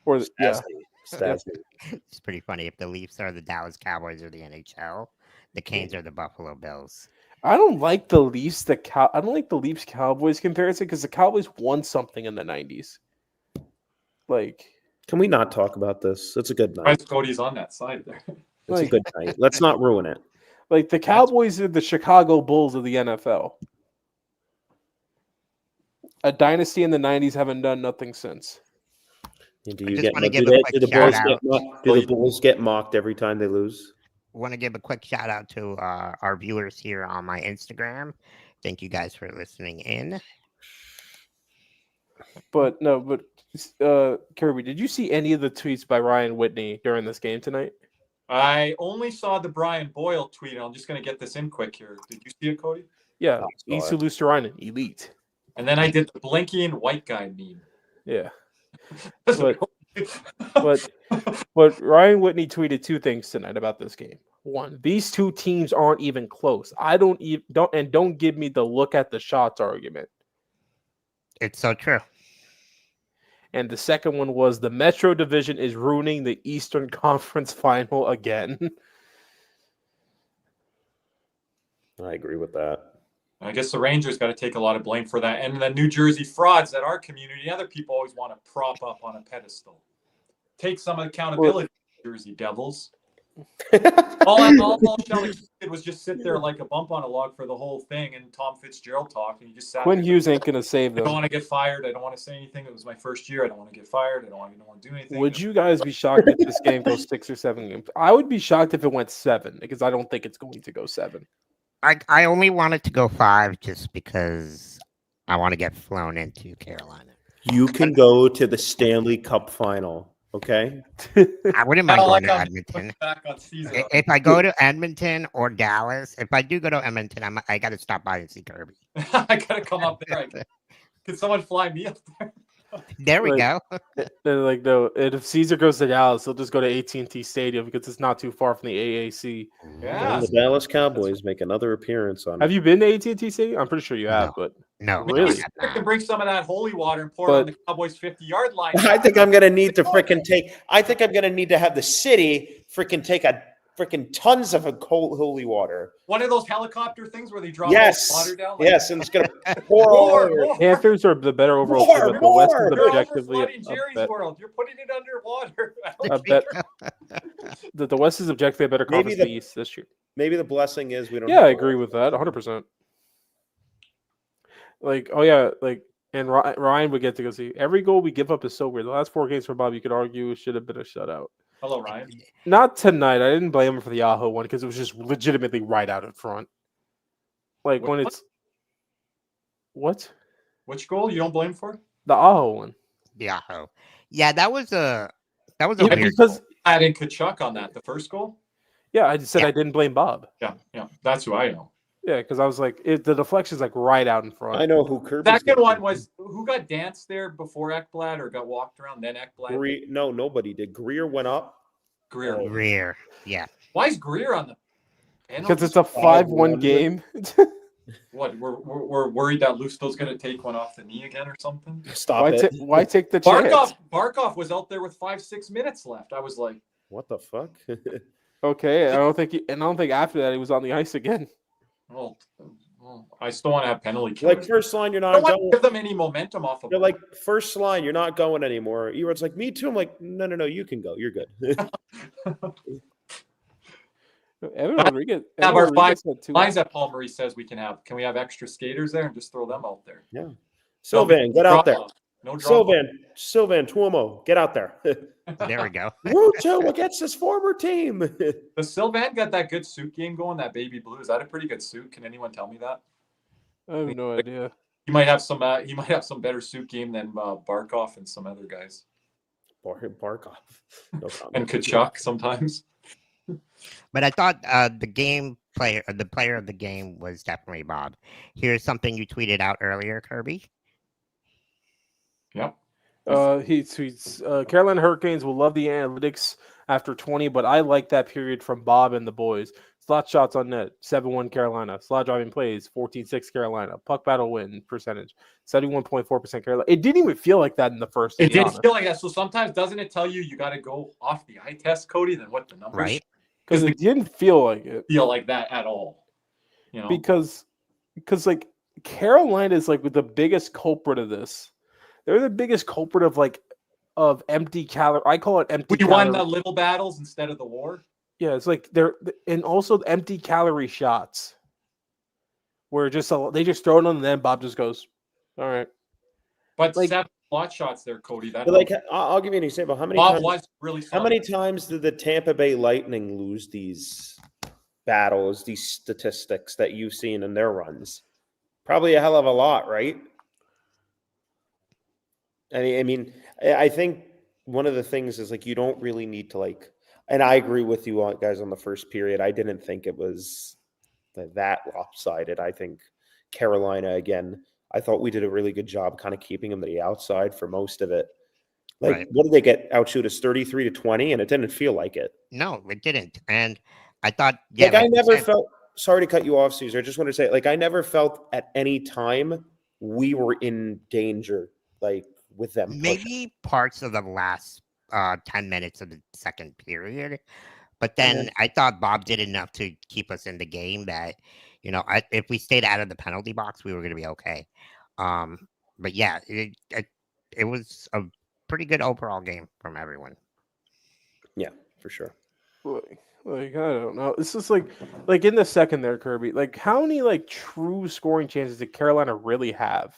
Or Stastny. It's pretty funny. If the Leafs are the Dallas Cowboys or the NHL, the Canes are the Buffalo Bills. I don't like the Leafs. I don't like the Leafs Cowboys comparison because the Cowboys won something in the 90s. Like, can we not talk about this? It's a good night. Cody's on that side there. It's a good night. Let's not ruin it. Like, the Cowboys are the Chicago Bulls of the NFL. A dynasty in the 90s haven't done nothing since. Do the Bulls get mocked every time they lose? Want to give a quick shout out to our viewers here on my Instagram. Thank you guys for listening in. But Kirby, did you see any of the tweets by Ryan Whitney during this game tonight? I only saw the Brian Boyle tweet. I'm just going to get this in quick here. Did you see it, Cody? Yeah, East Lusterainen, elite. And then I did the blinky and white guy meme. Yeah. But Ryan Whitney tweeted 2 things tonight about this game. 1, these 2 teams aren't even close. Don't give me the look at the shots argument. It's so true. And the second one was the Metro Division is ruining the Eastern Conference Final again. I agree with that. I guess the Rangers got to take a lot of blame for that. And the New Jersey frauds that our community, other people always want to prop up on a pedestal. take some accountability, Jersey Devils. all Shelly did was just sit there like a bump on a log for the whole thing, and Tom Fitzgerald talked, and he just sat Quinn there. Hughes ain't gonna save I them. don't want to get fired. I don't want to say anything. It was my first year. I don't want to get fired. I don't want to do anything. Would you guys be shocked if this game goes 6 or 7 games? I would be shocked if it went 7 because I don't think it's going to go 7. I only want it to go 5 just because I want to get flown into Carolina. You can go to the Stanley Cup final, okay? I wouldn't mind going to Edmonton. Back on season. If I go to Edmonton or Dallas, if I do go to Edmonton, I got to stop by and see Kirby. I gotta come up there. Can someone fly me up there? There we go. They're like, no. And if Caesar goes to Dallas, he'll just go to AT&T Stadium because it's not too far from the AAC. Yeah. And the Dallas Cowboys make another appearance on Have it. you been to AT&T Stadium? I'm pretty sure you have, No. but No, really. I can bring some of that holy water and pour it on the Cowboys' 50-yard line. I think I'm gonna need to freaking take. I think I'm gonna need to have the city freaking take a freaking tons of a cold holy water. One of those helicopter things where they drop Yes, water down. Like, yes, and it's gonna pour all over. Panthers are the better overall More, team, but the West more. is You're objectively overflooding Jerry's world. You're putting it underwater. the West is objectively a better Maybe conference than the East this year. Maybe the blessing is we don't. Yeah, have I agree with that 100%. Like, oh yeah, like, and Ryan would get to go see every goal we give up is so weird. The last 4 games for Bob, you could argue, should have been a shutout. Hello, Ryan. Not tonight. I didn't blame him for the Yahoo one because it was just legitimately right out in front. Like when it's what? Which goal you don't blame for? The Aho one. Yahoo. Yeah, that was a weird because goal. Adding Kachuk on that, the first goal. Yeah, I just said I didn't blame Bob. Yeah, that's who I know. Yeah, because I was like, the deflection's like right out in front. I know who Kirby. Second one was who got danced there before Ekblad or got walked around, then Ekblad. No, nobody did. Greer went up. Greer. Yeah. Why is Greer on the? Because it's a 5-1 game. What we're worried that Lusto's going to take one off the knee again or something. Stop it. Why take the chance? Barkov was out there with 5-6 minutes left. I was like, what the fuck? Okay, I don't think after that he was on the ice again. Well, I still want to have penalty killers. Like first line, you're I not don't want going. to give them any momentum off of. They're like first line, you're not going anymore. Erod's like, me too. I'm like, no, you can go. You're good. Evan Rodriguez. Have our 5 had 2 lines that Paul Marie says we can have. Can we have extra skaters there and just throw them out there? Yeah. Sylvan, get out there. No drama. Sylvan Tuomo, get out there. There we go. Ruto against his former team. The Sylvan got that good suit game going, that baby blue. Is that a pretty good suit? Can anyone tell me that? I have no idea. He might have some. He might have some better suit game than Barkov and some other guys. Barkov. No problem. And Kachuk sometimes. But I thought the player of the game was definitely Bob. Here's something you tweeted out earlier, Kirby. Yep. He tweets, Carolina Hurricanes will love the analytics after 20, but I like that period from Bob and the boys. Slot shots on net, 7-1 Carolina. Slot driving plays, 14-6 Carolina. Puck battle win percentage, 71.4% Carolina. It didn't even feel like that in the first. It didn't feel like that. So sometimes doesn't it tell you got to go off the eye test, Cody, than what the numbers? Right. Because it didn't feel like it. Feel like that at all. You know. Because like Carolina is like the biggest culprit of this. They're the biggest culprit of empty calorie. I call it empty. We won the little battles instead of the war. Yeah, it's like and also the empty calorie shots, where they just throw it on and then Bob just goes, all right. But like 7 slot shots there, Cody. That like I'll give you an example. How many times did the Tampa Bay Lightning lose these battles, these statistics that you've seen in their runs? Probably a hell of a lot, right? I mean, I think one of the things is like you don't really need to like, and I agree with you guys on the first period. I didn't think it was that lopsided. I think Carolina, again, I thought we did a really good job kind of keeping them to the outside for most of it. Like, Right. What did they get? Outshoot us 33-20, and it didn't feel like it. No, it didn't. And I thought, yeah, Like I never felt. Sorry to cut you off, Caesar. I just want to say, like, I never felt at any time we were in danger, like with them. Maybe parts of the last 10 minutes of the second period. But then I thought Bob did enough to keep us in the game that, you know, if we stayed out of the penalty box, we were going to be okay. But yeah, it was a pretty good overall game from everyone. Yeah, for sure. Like I don't know. It's just like in the second there, Kirby. Like how many like true scoring chances did Carolina really have?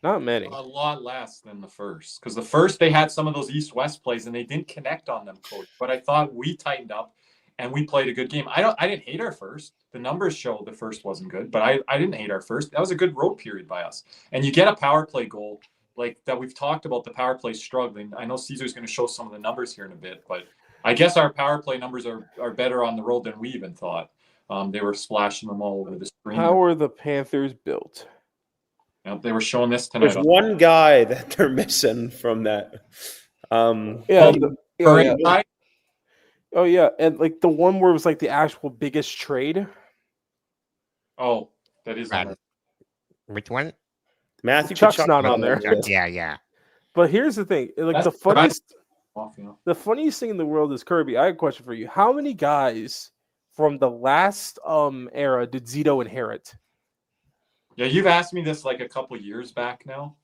Not many. A lot less than the first, because the first they had some of those East-West plays and they didn't connect on them, Cody. But I thought we tightened up and we played a good game. I didn't hate our first. The numbers show the first wasn't good, but I didn't hate our first. That was a good road period by us. And you get a power play goal like that. We've talked about the power play struggling. I know Caesar's going to show some of the numbers here in a bit, but I guess our power play numbers are better on the road than we even thought. They were splashing them all over the screen. How are the Panthers built? Yep, they were showing this tonight. There's one guy that they're missing from that. Oh yeah, and like the one where it was like the actual biggest trade. Oh, that is on which one? Matthew Chuck's not on there. Yeah. But here's the thing: like That's the funniest thing in the world is Kirby. I have a question for you. How many guys from the last era did Zito inherit? Yeah, you've asked me this like a couple years back now.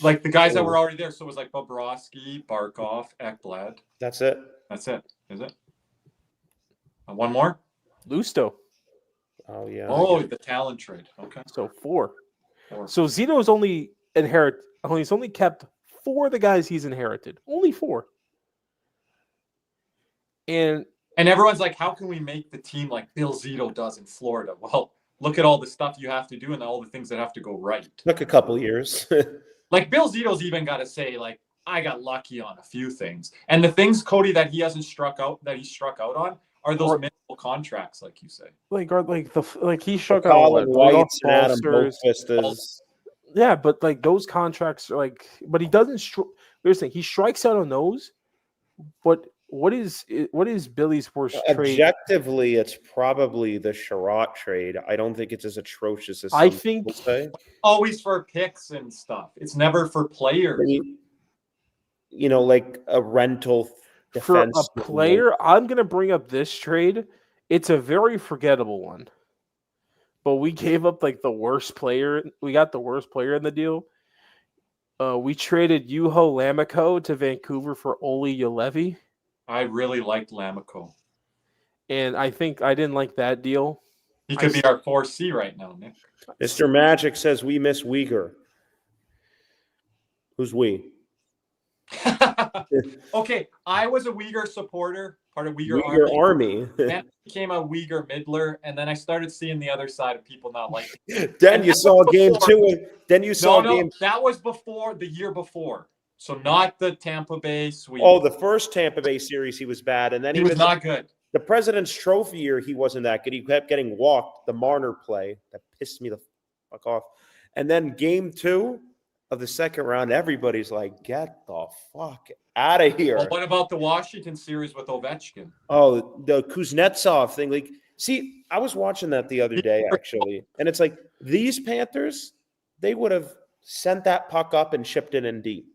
Like the guys that were already there. So it was like Bobrovsky, Barkov, Ekblad. That's it. That's it. Is it? One more? Lusto. Oh, yeah. Oh, the talent trade. Okay. So 4. So Zito's he's only kept 4 of the guys he's inherited. Only 4. And everyone's like, how can we make the team like Bill Zito does in Florida? Well, look at all the stuff you have to do and all the things that have to go right. Took a couple years. Like Bill Zito's even got to say, like, I got lucky on a few things. And the things, Cody, that he struck out on are those minimal contracts, like you say. He struck out Colin White's and Adam Boqvist. Yeah, but like those contracts are like, but he doesn't. Here's the thing: he strikes out on those. But what is Billy's worst trade? Objectively, it's probably the Sherratt trade. I don't think it's as atrocious as I think. People say. Always for picks and stuff. It's never for players. Like a rental defense. For a player, I'm going to bring up this trade. It's a very forgettable one. But we gave up like the worst player. We got the worst player in the deal. We traded Juho Lammikko to Vancouver for Olli Juolevi. I really liked Lammikko. And I think I didn't like that deal. He could be our 4C right now, Nick. Mr. Magic says we miss Uyghur. Who's we? Okay, I was a Uyghur supporter, part of Uyghur Army. Then I became a Uyghur Midler, and then I started seeing the other side of people not liking it. Then you saw game 2. Then you saw game. That was before the year before. So not the Tampa Bay Sweep. Oh, the first Tampa Bay series, he was bad, and then he was not good. The President's Trophy year, he wasn't that good. He kept getting walked. The Marner play that pissed me the fuck off. And then game 2 of the second round, everybody's like, "Get the fuck out of here!" Well, what about the Washington series with Ovechkin? Oh, the Kuznetsov thing. Like, see, I was watching that the other day actually, and it's like these Panthers, they would have sent that puck up and shipped it in deep,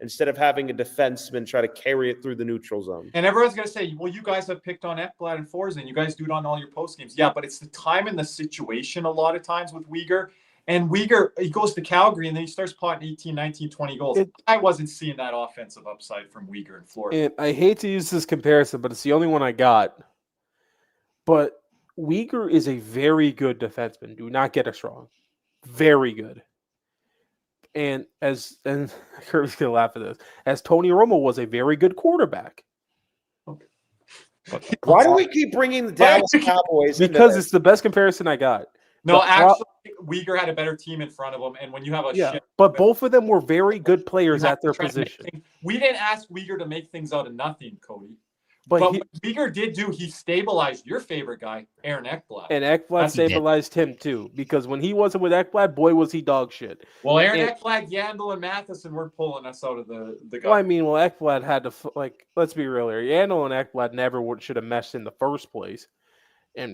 instead of having a defenseman try to carry it through the neutral zone. And everyone's going to say, well, you guys have picked on Ekblad and Forsman, and you guys do it on all your post games. Yeah, but it's the time and the situation a lot of times with Uyghur. And Uyghur, he goes to Calgary, and then he starts potting 18, 19, 20 goals. I wasn't seeing that offensive upside from Uyghur in Florida. And I hate to use this comparison, but it's the only one I got. But Uyghur is a very good defenseman. Do not get us wrong. Very good. And Kirby's gonna laugh at this, as Tony Romo was a very good quarterback. Why do we keep bringing the Dallas Cowboys? Because it's the best comparison I got. No, actually, Uyghur had a better team in front of him, and when you have a but both of them were very good players at their position. We didn't ask Uyghur to make things out of nothing, Cody. But what Uyghur did do, he stabilized your favorite guy, Aaron Ekblad. And Ekblad stabilized him too, because when he wasn't with Ekblad, boy, was he dog shit. Well, Aaron Ekblad, Yandel, and Matheson were pulling us out of the guy. Well, I mean, Ekblad had to, let's be real here. Yandel and Ekblad never should have meshed in the first place.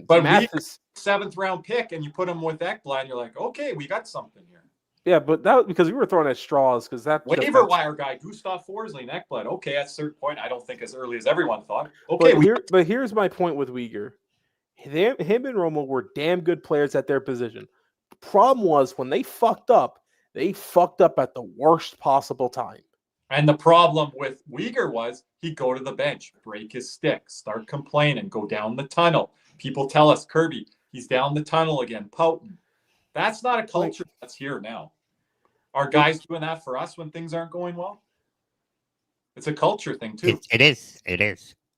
But Matheson, 7th round pick, and you put him with Ekblad, and you're like, okay, we got something here. Yeah, but that was because we were throwing at straws because that waiver wire guy, Gustav Forsling and Ekblad. Okay, at a certain point, I don't think as early as everyone thought. Okay, but here's my point with Uyghur. Him and Romo were damn good players at their position. The problem was when they fucked up at the worst possible time. And the problem with Uyghur was he'd go to the bench, break his stick, start complaining, go down the tunnel. People tell us, Kirby, he's down the tunnel again, pouting. That's not a culture that's here now. Are guys doing that for us when things aren't going well? It's a culture thing too. It is.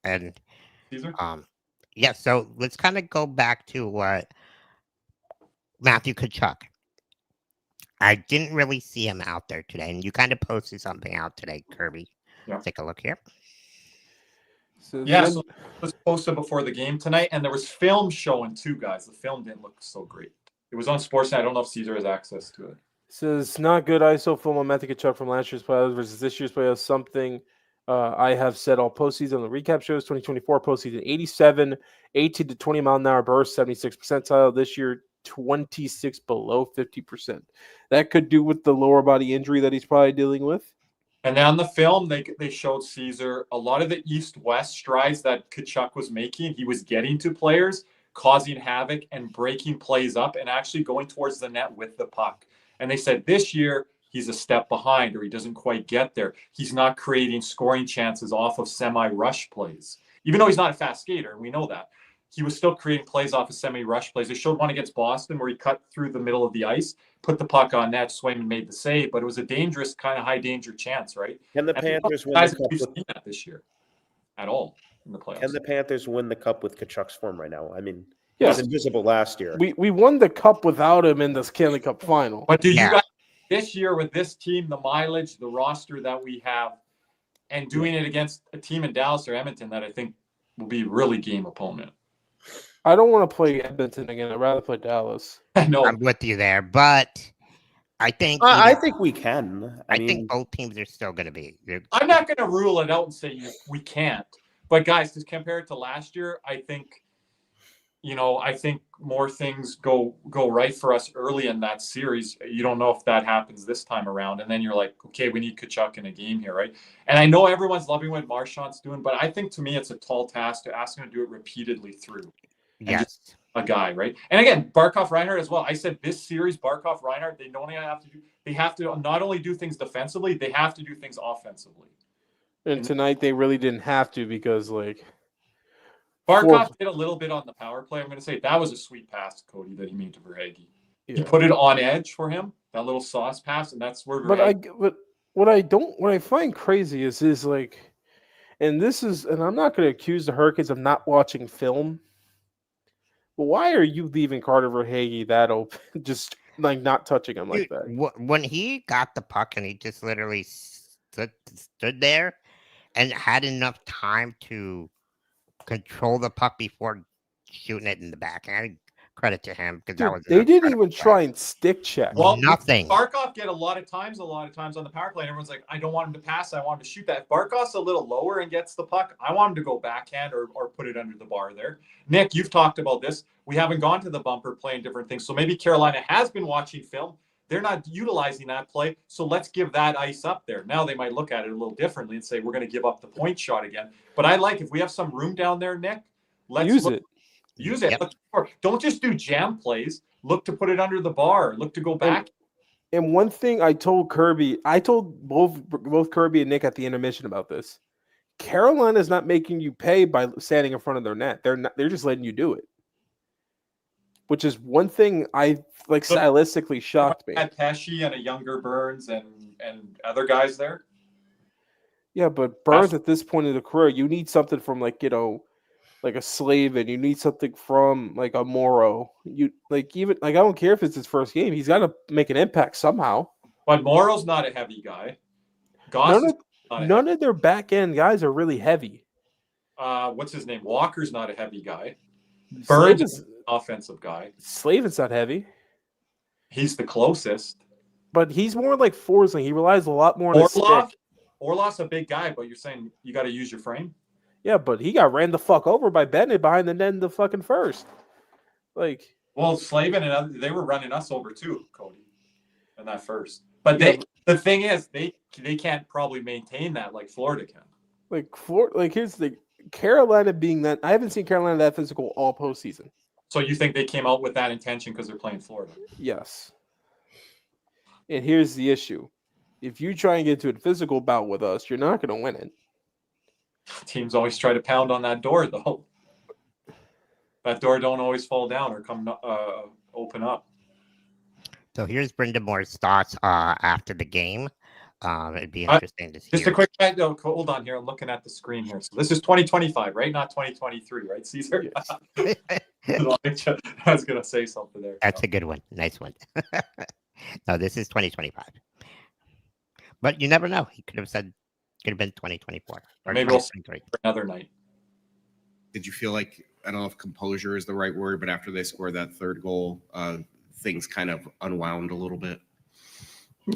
And Caesar? yeah, so let's kind of go back to what Matthew Tkachuk. I didn't really see him out there today, and you kind of posted something out today, Kirby. Yeah. Take a look here. So it was posted before the game tonight, and there was film showing too, guys. The film didn't look so great. It was on Sportsnet. I don't know if Caesar has access to it. Says not good ISO film on Matthew Tkachuk from last year's playoffs versus this year's playoffs. Something I have said all postseason on the recap shows. 2024 postseason 87, 18 to 20 mile an hour burst, 76 percentile. This year 26 below 50%. That could do with the lower body injury that he's probably dealing with. And on the film, they showed Caesar a lot of the east-west strides that Tkachuk was making. He was getting to players, causing havoc and breaking plays up and actually going towards the net with the puck. And they said this year he's a step behind or he doesn't quite get there. He's not creating scoring chances off of semi-rush plays. Even though he's not a fast skater, and we know that, he was still creating plays off of semi-rush plays. They showed one against Boston where he cut through the middle of the ice, put the puck on net, Swayman made the save, but it was a dangerous, kind of high-danger chance, right? Can the Panthers win the cup? We've seen that this year at all in the playoffs. Can the Panthers win the cup with Tkachuk's form right now? I mean, yes. He was invisible last year. We won the cup without him in the Stanley Cup final. But do you guys, this year with this team, the mileage, the roster that we have, and doing it against a team in Dallas or Edmonton that I think will be really game opponent? I don't want to play Edmonton again. I'd rather play Dallas. I know. I'm with you there, but I think I think we can. I think both teams are still going to be. I'm not going to rule it out and say we can't. But guys, just compare it to last year, I think, I think more things go right for us early in that series. You don't know if that happens this time around, and then you're like, okay, we need Tkachuk in a game here, right? And I know everyone's loving what Marchand's doing, but I think to me it's a tall task to ask him to do it repeatedly through. Yes. A guy, right? And again, Barkov Reinhardt as well. I said this series, Barkov Reinhardt, they don't have to do. They have to not only do things defensively, they have to do things offensively. And tonight they really didn't have to because Barkov did a little bit on the power play. I'm going to say that was a sweet pass, Cody, that he made to Verhaeghe. Yeah. He put it on edge for him, that little sauce pass, and that's where. But what I find crazy is and I'm not going to accuse the Hurricanes of not watching film. But why are you leaving Carter Verhaeghe that open, just not touching him like that? When he got the puck and he just literally stood there and had enough time to control the puck before shooting it in the backhand. Credit to him because they didn't even try and stick check. Well, nothing. Barkov get a lot of times on the power play, and everyone's like, I don't want him to pass. I want him to shoot that. If Barkov's a little lower and gets the puck, I want him to go backhand or put it under the bar there. Nick, you've talked about this. We haven't gone to the bumper playing different things. So maybe Carolina has been watching film. They're not utilizing that play. So let's give that ice up there. Now they might look at it a little differently and say, we're going to give up the point shot again. But I like if we have some room down there, Nick, let's use it. Use it. Yep. Don't just do jam plays. Look to put it under the bar. Look to go back. And one thing I told Kirby, I told both Kirby and Nick at the intermission about this. Carolina's not making you pay by standing in front of their net. They're just letting you do it. Which is one thing I stylistically shocked me. Had Pesci and a younger Burns and other guys there. Yeah, but Burns at this point in the career, you need something from a Slavin, you need something from a Morrow. You I don't care if it's his first game. He's got to make an impact somehow. But Morrow's not a heavy guy. None of their back end guys are really heavy. What's his name? Walker's not a heavy guy. Burns is an offensive guy. Slavin's not heavy. He's the closest. But he's more like Forsling. He relies a lot more on his stick. Orlov's a big guy, but you're saying you got to use your frame? Yeah, but he got ran the fuck over by Bennett behind the net in the fucking first. Well, Slavin and they were running us over too, Cody, in that first. But the thing is, they can't probably maintain that like Florida can. Here's the Carolina being that I haven't seen Carolina that physical all postseason. So you think they came out with that intention because they're playing Florida? Yes. And here's the issue. if you try and get to a physical bout with us, you're not going to win it. Teams always try to pound on that door, though. That door don't always fall down or come open up. So here's Brenda Moore's thoughts after the game. It'd be interesting to see. Just a quick hold on here. I'm looking at the screen here. So this is 2025, right? Not 2023, right, Caesar? Yes. I was going to say something there. That's a good one. Nice one. No, this is 2025. But you never know. He could have been 2024 or maybe we'll see for another night. Did you feel like, I don't know if composure is the right word, but after they scored that third goal, things kind of unwound a little bit?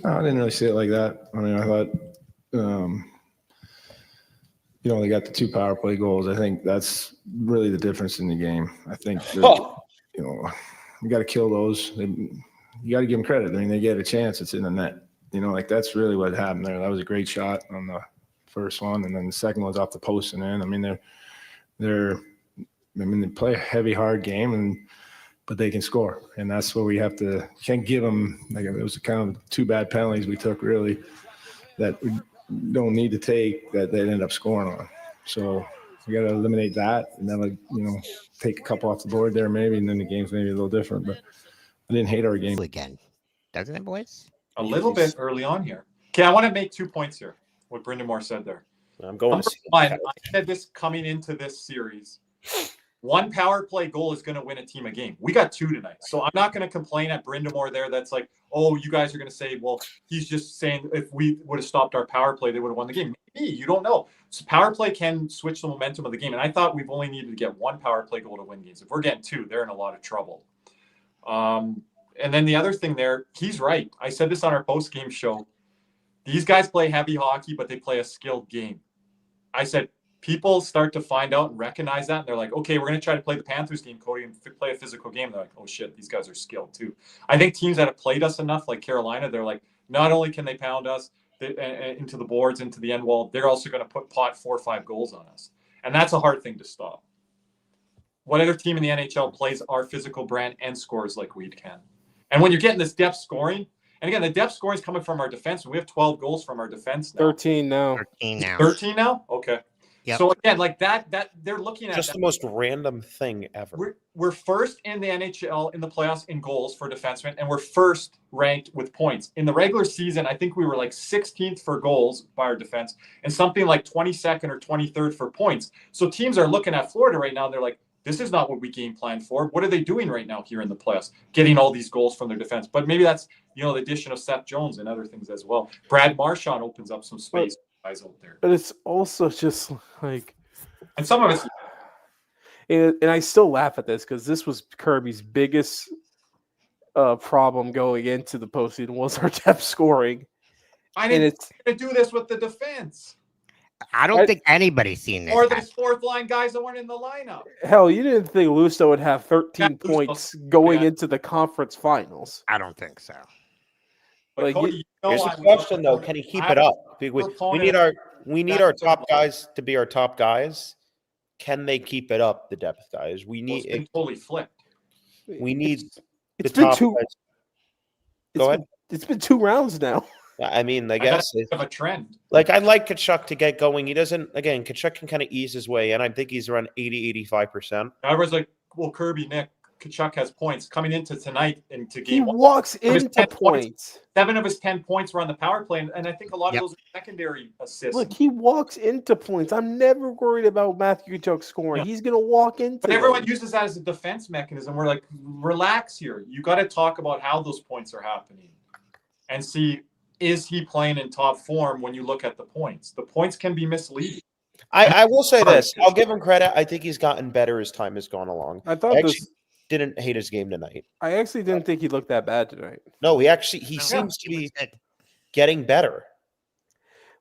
No, I didn't really see it like that. I mean, I thought, they got the 2 power play goals. I think that's really the difference in the game. I think, that, you got to kill those. You got to give them credit. I mean, they get a chance. It's in the net. That's really what happened there. That was a great shot on the first one, and then the second one's off the post and in. I mean, they play a heavy, hard game, but they can score, and that's what we have to. You can't give them. It was kind of 2 bad penalties we took, really, that we don't need to take, that they end up scoring on. So we got to eliminate that, and then take a couple off the board there maybe, and then the game's maybe a little different. But I didn't hate our game again, doesn't it, boys? A little bit early on here. Okay, I want to make 2 points here. What Brendan Moore said there. I'm going Number one, I said this coming into this series. 1 power play goal is going to win a team a game. We got 2 tonight. So I'm not going to complain at Brendan Moore there. That's like, oh, you guys are going to say, well, he's just saying if we would have stopped our power play, they would have won the game. Maybe, you don't know. So power play can switch the momentum of the game. And I thought we've only needed to get 1 power play goal to win games. If we're getting 2, they're in a lot of trouble. And then the other thing there, he's right. I said this on our post-game show. These guys play heavy hockey, but they play a skilled game. I said, people start to find out and recognize that. And they're like, okay, we're going to try to play the Panthers game, Cody, and play a physical game. They're like, oh, shit, these guys are skilled too. I think teams that have played us enough, like Carolina, they're like, not only can they pound us into the boards, into the end wall, they're also going to pot 4 or 5 goals on us. And that's a hard thing to stop. What other team in the NHL plays our physical brand and scores like we can? And when you're getting this depth scoring, and again, the depth scoring is coming from our defense. We have 12 goals from our defense now. 13 now. 13 now? Okay. Yep. So again, like that they're looking at just the most random thing ever. We're first in the NHL in the playoffs in goals for defensemen, and we're first ranked with points. In the regular season, I think we were like 16th for goals by our defense and something like 22nd or 23rd for points. So teams are looking at Florida right now, and they're like, this is not what we game planned for. What are they doing right now here in the playoffs? Getting all these goals from their defense. But maybe that's, the addition of Seth Jones and other things as well. Brad Marchand opens up some space for guys out there. But it's also just like... And some of it's... And I still laugh at this because this was Kirby's biggest problem going into the postseason was our depth scoring. I didn't to do this with the defense. I don't think anybody's seen this. Or these 4th line guys that weren't in the lineup. Hell, you didn't think Lusto would have 13 points going into the conference finals. I don't think so. Like, Here's the question, though: can he keep it up? We need our top guys to be our top guys. Can they keep it up? The depth guys. We need. It's been totally flipped. We need. It's been 2. Go ahead. It's been 2 rounds now. I mean, I guess it's a trend. Like, I'd like Tkachuk to get going. He doesn't. Again, Tkachuk can kind of ease his way in. I think he's around 80-85%. I was like, well, Kirby, Nick, Tkachuk has points coming into tonight into game. He walks into points. 7 of his 10 points were on the power play, and I think a lot of those are secondary assists. Look, he walks into points. I'm never worried about Matthew Tkachuk scoring. Yeah. He's going to walk into. But everyone uses that as a defense mechanism. We're like, relax here. You got to talk about how those points are happening, and see. Is he playing in top form when you look at the points? The points can be misleading. I will say this. I'll give him credit. I think he's gotten better as time has gone along. I actually didn't hate his game tonight. I actually didn't think he looked that bad tonight. No, he seems to be getting better.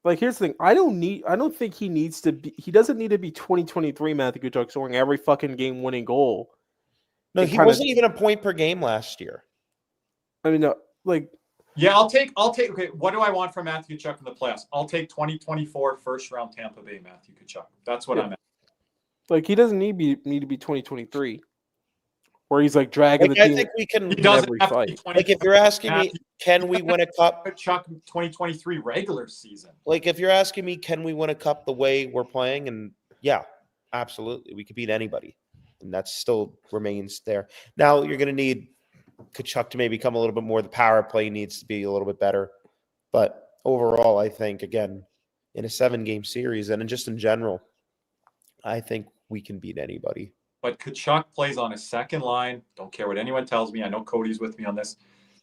Like, here's the thing. I don't think he needs to be. He doesn't need to be 2023 Matthew Tkachuk scoring every fucking game winning goal. No, he wasn't even a point per game last year. I mean, no, like. Yeah, I'll take. Okay, what do I want from Matthew Tkachuk in the playoffs? I'll take 2024 first round Tampa Bay Matthew Tkachuk. That's what I'm at. Like, he doesn't need to be 2023. where he's like dragging the I team. think we can. He doesn't every have to fight. be 20. Like, if you're asking me, can we win a cup? Chuck 2023 regular season. Like, if you're asking me, can we win a cup the way we're playing? And yeah, absolutely, we could beat anybody, and that still remains there. Now you're going to need Kachuk to maybe come a little bit more. The power play needs to be a little bit better, but overall, I think again in a 7-game series and just in general, I think we can beat anybody. But Kachuk plays on a second line. Don't care what anyone tells me. I know Cody's with me on this.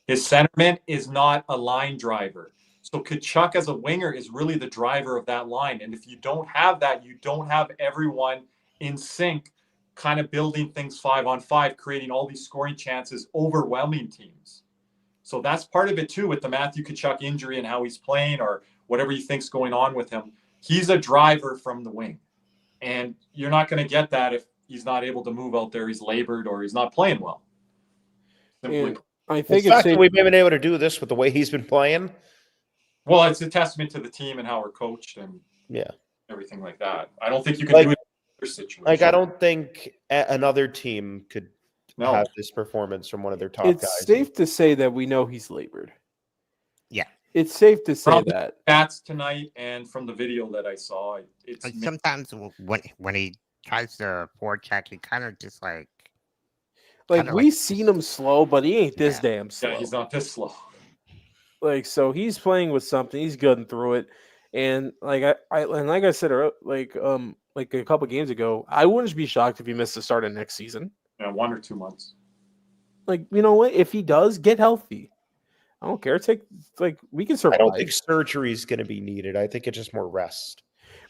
His centerman is not a line driver. So Kachuk as a winger is really the driver of that line. And if you don't have that, you don't have everyone in sync, kind of building things 5-on-5, creating all these scoring chances, overwhelming teams. So that's part of it too with the Matthew Kachuk injury and how he's playing or whatever you think's going on with him. He's a driver from the wing. And you're not going to get that if he's not able to move out there, he's labored, or he's not playing well. Simply. I think the fact that we've been able to do this with the way he's been playing. Well, it's a testament to the team and how we're coached and everything like that. I don't think you can do it in other situations. Like, I don't think another team could have this performance from one of their top guys. It's safe to say that we know he's labored. Yeah. It's safe to say from that. The stats tonight and from the video that I saw, it's sometimes when he tries to forecheck, he kind of just like we've seen him slow, but he ain't this damn slow. Yeah, he's not this slow. Like, so he's playing with something. He's getting through it, and like I said, like a couple games ago, I wouldn't be shocked if he missed the start of next season. Yeah, 1 or 2 months. Like, you know what? If he does, get healthy. I don't care. We can survive. I don't think surgery is going to be needed. I think it's just more rest.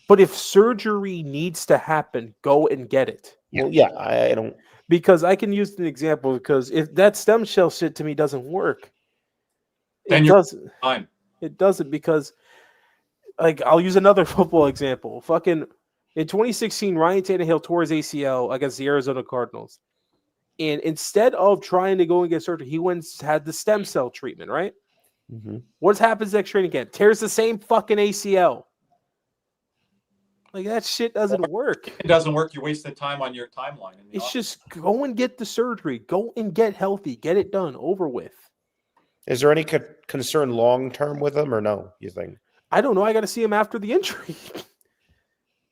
But if surgery needs to happen, go and get it. Well, yeah, I don't. Because I can use an example. Because if that stem cell shit to me doesn't work, then it doesn't. Fine. It doesn't because, like, I'll use another football example. Fucking in 2016, Ryan Tannehill tore his ACL against the Arizona Cardinals. And instead of trying to go and get surgery, he went and had the stem cell treatment, right? Mm-hmm. What happens next training camp? Tears the same fucking ACL. Like, that shit doesn't work. It doesn't work. You're wasting time on your timeline. It's just go and get the surgery. Go and get healthy. Get it done. Over with. Is there any concern long term with him or no? You think? I don't know. I got to see him after the injury.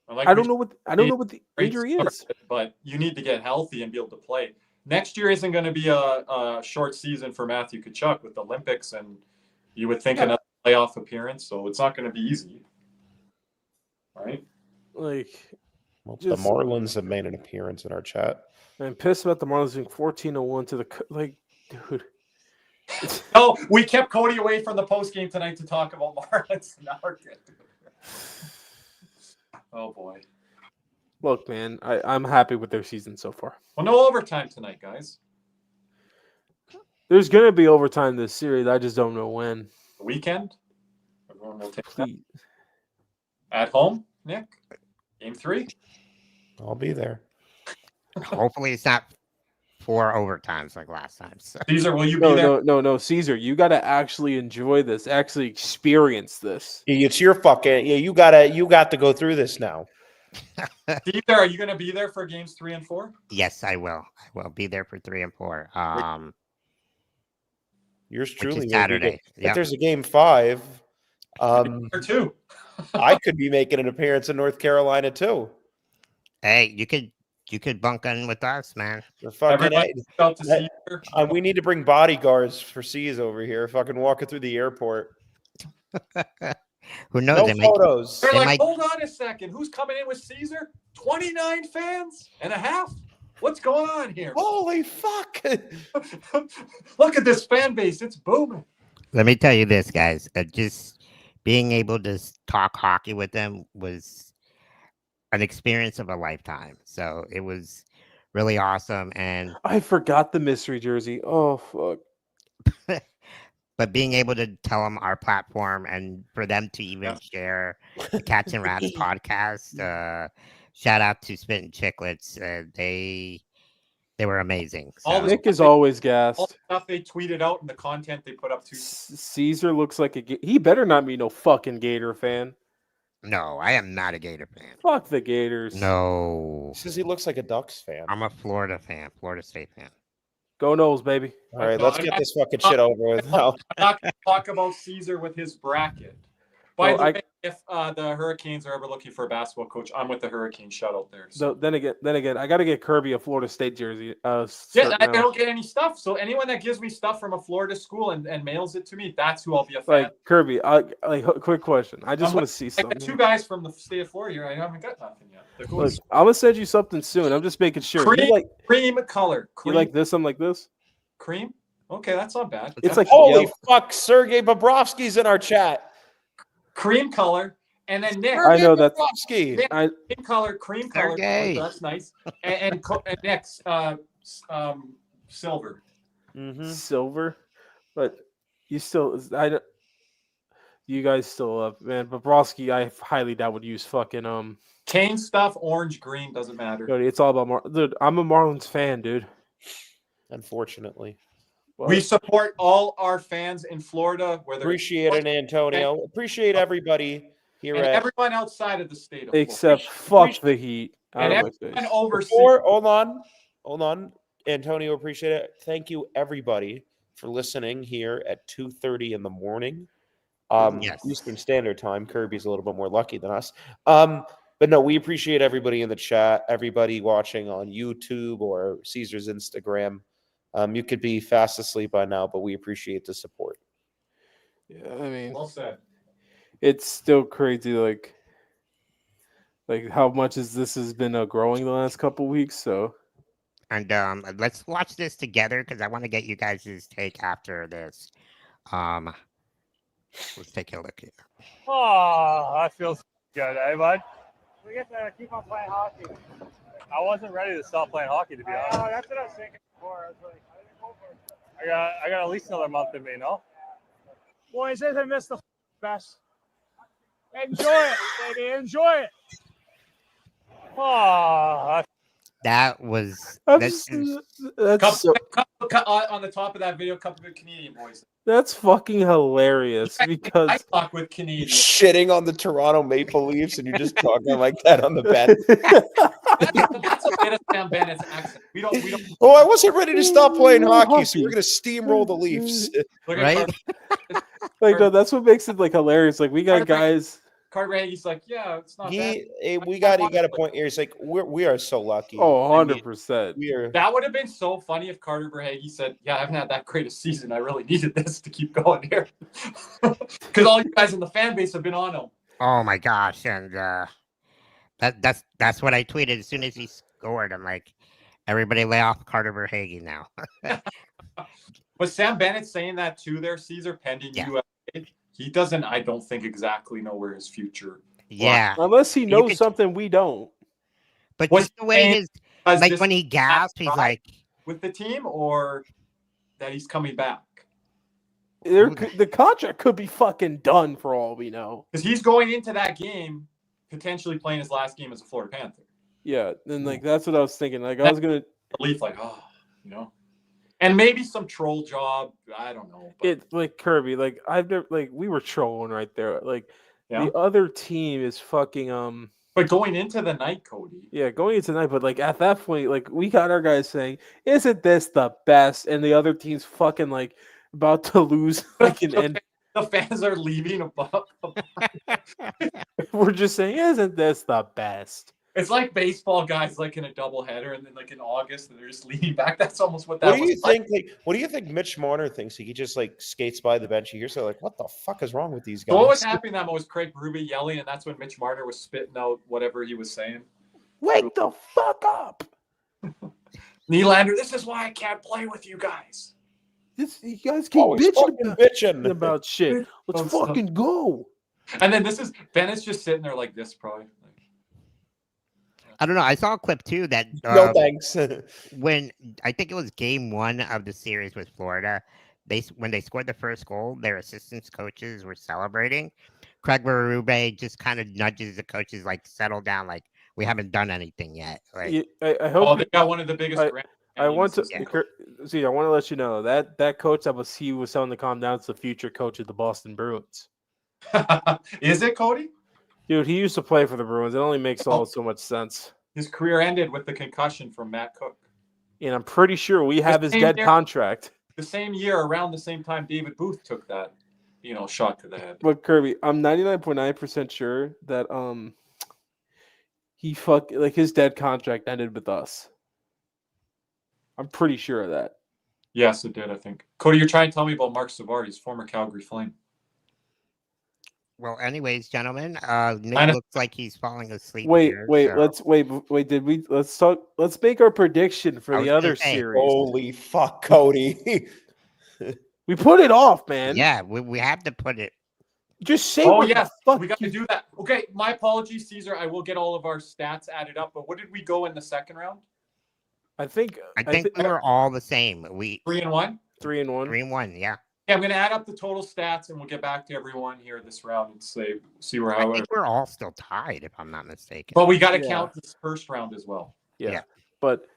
I don't know what the injury is. But you need to get healthy and be able to play. Next year isn't going to be a short season for Matthew Kachuk with the Olympics, and you would think another playoff appearance. So it's not going to be easy, right? Like, the Marlins have made an appearance in our chat. I'm pissed about the Marlins being 14-1 to the dude. No, we kept Cody away from the post game tonight to talk about Marlins. Now we're good. Oh boy. Look, man, I'm happy with their season so far. Well, no overtime tonight, guys. There's gonna be overtime this series. I just don't know when. The weekend. Everyone will take that. At home, Nick. Game 3. I'll be there. Hopefully, it's not 4 overtimes like last time. So. Caesar, will you be there? No, Caesar, you got to actually enjoy this, actually experience this. It's your fucking You got to go through this now. Caesar, are you going to be there for games 3 and 4? Yes, I will. I will be there for 3 and 4. Yours truly Saturday. If there's a game 5, or 2. I could be making an appearance in North Carolina too. Hey, you could bunk in with us, man. We need to bring bodyguards for C's over here. Fucking walking through the airport. Who knows? No photos. They're like, hold on a second. Who's coming in with Caesar? 29 fans and a half? What's going on here? Holy fuck. Look at this fan base. It's booming. Let me tell you this, guys. Just being able to talk hockey with them was an experience of a lifetime. So it was really awesome. And I forgot the mystery jersey. Oh, fuck. But being able to tell them our platform and for them to even share the Cats and Rats podcast, shout out to Spit and Chicklets. They were amazing. So. Nick is always gassed. All the stuff they tweeted out and the content they put up too. Caesar looks like he better not be no fucking Gator fan. No, I am not a Gator fan. Fuck the Gators. No. Says he looks like a Ducks fan. I'm a Florida fan, Florida State fan. Go Knowles, baby. All right, let's get this fucking shit over with now. I'm not going to talk about Caesar with his bracket. By the way, if the Hurricanes are ever looking for a basketball coach, I'm with the Hurricane shutout there. So. Then again, I got to get Kirby a Florida State jersey. I don't get any stuff. So anyone that gives me stuff from a Florida school and mails it to me, that's who I'll be a fan. Like Kirby, quick question. I just want to see something. I got 2 guys from the state of Florida here. I haven't got nothing yet. Look, I'm gonna send you something soon. I'm just making sure. Cream color. You like this? I'm like this. Cream. Okay, that's not bad. It's like holy fuck, Sergey Bobrovsky's in our chat. Cream color, and then Nick. I know that. Cream color. Okay, that's nice. And next, silver. Mm-hmm. Silver, but you still, you guys still love, man. Bobrovsky, I highly doubt would use fucking Kane stuff, orange, green, doesn't matter. Dude, it's all about dude. I'm a Marlins fan, dude. Unfortunately. We support all our fans in Florida. Appreciate it, Antonio. Appreciate everybody here and at everyone outside of the state of Florida. Except fuck the Heat. And everyone overseas. Hold on. Antonio, appreciate it. Thank you, everybody, for listening here at 2:30 in the morning. Eastern Standard Time. Kirby's a little bit more lucky than us. But no, we appreciate everybody in the chat, everybody watching on YouTube or Caesar's Instagram. You could be fast asleep by now, but we appreciate the support. Yeah, I mean, well said. It's still crazy, like how much this has been growing the last couple weeks. So, and let's watch this together because I want to get you guys' take after this. Let's take a look here. Oh, that feels good, eh, bud? We get to keep on playing hockey. I wasn't ready to stop playing hockey, to be honest. Oh, that's what I was thinking before. I was like, I didn't go for it. I got at least another month in me, no? Boys, I missed the best. Enjoy it, baby. Enjoy it. Oh, that was on the top of that video, couple of Canadian boys. That's fucking hilarious because I talk with Canadians. Shitting on the Toronto Maple Leafs and you're just talking like that on the bench. That's a bit of Sam Bennett's accent. We don't. Oh, I wasn't ready to stop playing hockey, so we're gonna steamroll the Leafs. Right? No, that's what makes it hilarious. Like we got guys. Carter Hagee's like, yeah, it's not bad. We got a point here. It's like we are so lucky. Oh, 100%. That would have been so funny if Carter Verhaeghe said, yeah, I haven't had that great a season. I really needed this to keep going here. Because all you guys in the fan base have been on him. Oh my gosh. And that's what I tweeted as soon as he scored. I'm like, everybody lay off Carter Verhaeghe now. Was Sam Bennett saying that too there, Caesar, pending USA? He doesn't, I don't think, exactly know where his future. Yeah. Unless he knows something we don't. But just the way when he gasped, he's like. With the team or that he's coming back? The contract could be fucking done for all we know. Because he's going into that game potentially playing his last game as a Florida Panther. Yeah. And that's what I was thinking. I was going to. Leaf, and maybe some troll job. I don't know. But... It like Kirby, we were trolling right there. The other team is fucking But going into the night, Cody. Yeah, going into the night, but at that point, we got our guys saying, "Isn't this the best?" And the other team's fucking about to lose. The fans are leaving above. We're just saying, "Isn't this the best?" It's like baseball guys in a doubleheader and then in August and they're just leaning back. That's almost what that was. What do you think Mitch Marner thinks? He just skates by the bench here. So what the fuck is wrong with these guys? So what was happening that was Craig Berube yelling, and that's when Mitch Marner was spitting out whatever he was saying. Wake the fuck up. Nylander, this is why I can't play with you guys. You guys keep bitching about shit. Let's fucking go. And then Bennett's just sitting there like this, probably. I don't know. I saw a clip too that no thanks. When I think it was game 1 of the series with Florida, when they scored the first goal, their assistant coaches were celebrating. Craig Berube just kind of nudges the coaches settle down, we haven't done anything yet. I hope they got one of the biggest. I want to see. I want to let you know that coach he was telling to calm down is the future coach of the Boston Bruins. Is it, Cody? Dude, he used to play for the Bruins. It only makes so much sense. His career ended with the concussion from Matt Cook. And I'm pretty sure we have his dead contract. The same year, around the same time, David Booth took that, shot to the head. But Kirby, I'm 99.9% sure that his dead contract ended with us. I'm pretty sure of that. Yes, it did, I think. Cody, you're trying to tell me about Mark Savard. Former Calgary Flame. Well, anyways, gentlemen, Nick looks like he's falling asleep. Wait, here, let's talk. Let's make our prediction for the other series. Holy fuck, Cody. We put it off, man. Yeah, we have to put it. Just say we the got to do that. Okay, my apologies, Caesar. I will get all of our stats added up. But what did we go in the second round? I think we were all the same. 3-1. 3-1. 3-1. Yeah. Yeah, I'm going to add up the total stats, and we'll get back to everyone here this round and see where I think we're all still tied, if I'm not mistaken. But we got to count this first round as well. Yeah. But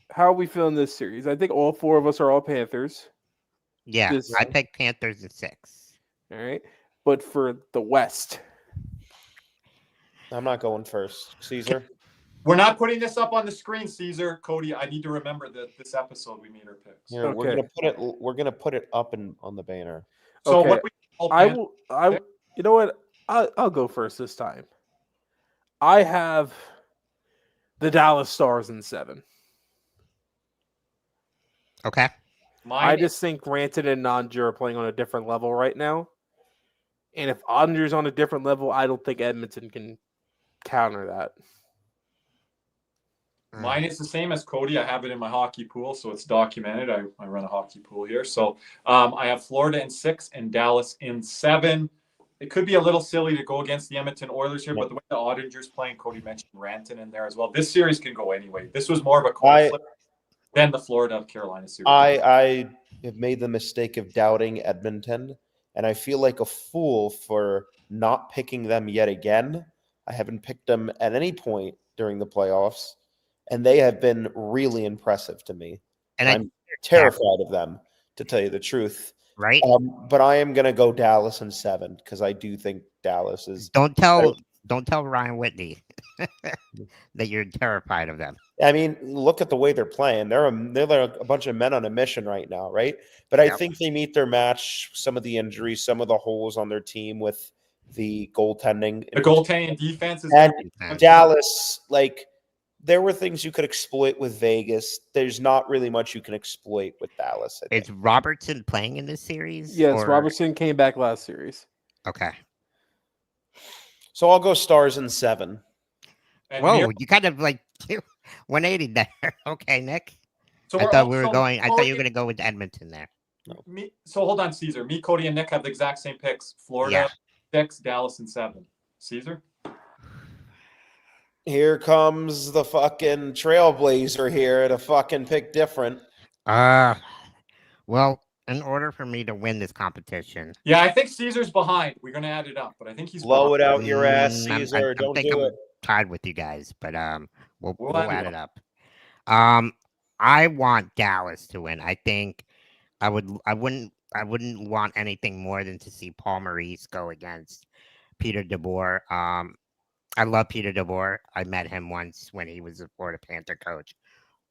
how are we feeling this series? I think all four of us are all Panthers. Yeah, I picked Panthers in 6. All right. But for the West, I'm not going first. Caesar? We're not putting this up on the screen, Caesar. Cody, I need to remember that this episode we made our picks. Yeah, we're gonna put it up on the banner. So okay. what you know what? I'll go first this time. I have the Dallas Stars in 7. Okay. I just think Ranton and Nanju are playing on a different level right now. And if Nanju's on a different level, I don't think Edmonton can counter that. Mine is the same as Cody. I have it in my hockey pool, so it's documented. I run a hockey pool here. So I have Florida in 6 and Dallas in 7. It could be a little silly to go against the Edmonton Oilers here, but the way the Ottinger's playing, Cody mentioned Ranton in there as well. This series can go anyway. This was more of a coin flip than the Florida-Carolina series. I have made the mistake of doubting Edmonton, and I feel like a fool for not picking them yet again. I haven't picked them at any point during the playoffs. And they have been really impressive to me. And I'm terrified of them, to tell you the truth. Right. But I am going to go Dallas in 7 because I do think Dallas is. Don't tell Ryan Whitney that you're terrified of them. I mean, look at the way they're playing. They're like a bunch of men on a mission right now, right? But I think they meet their match. Some of the injuries, some of the holes on their team with the goaltending. The goaltending defense is. And Dallas, there were things you could exploit with Vegas. There's not really much you can exploit with Dallas. Is Robertson playing in this series? Yes, Robertson came back last series. Okay. So I'll go Stars in 7. Whoa, you kind of 180 there. Okay, Nick. So I thought you were going to go with Edmonton there. No. So hold on, Caesar. Me, Cody, and Nick have the exact same picks. Florida 6, Dallas in 7. Caesar? Here comes the fucking trailblazer here to fucking pick different. Well, in order for me to win this competition. Yeah, I think Caesar's behind. We're going to add it up, but I think he's blow it out your ass, Caesar. Don't do it. Tied with you guys, but we'll add it up. I want Dallas to win. I think I wouldn't want anything more than to see Paul Maurice go against Peter DeBoer. I love Peter DeBoer. I met him once when he was a Florida Panther coach.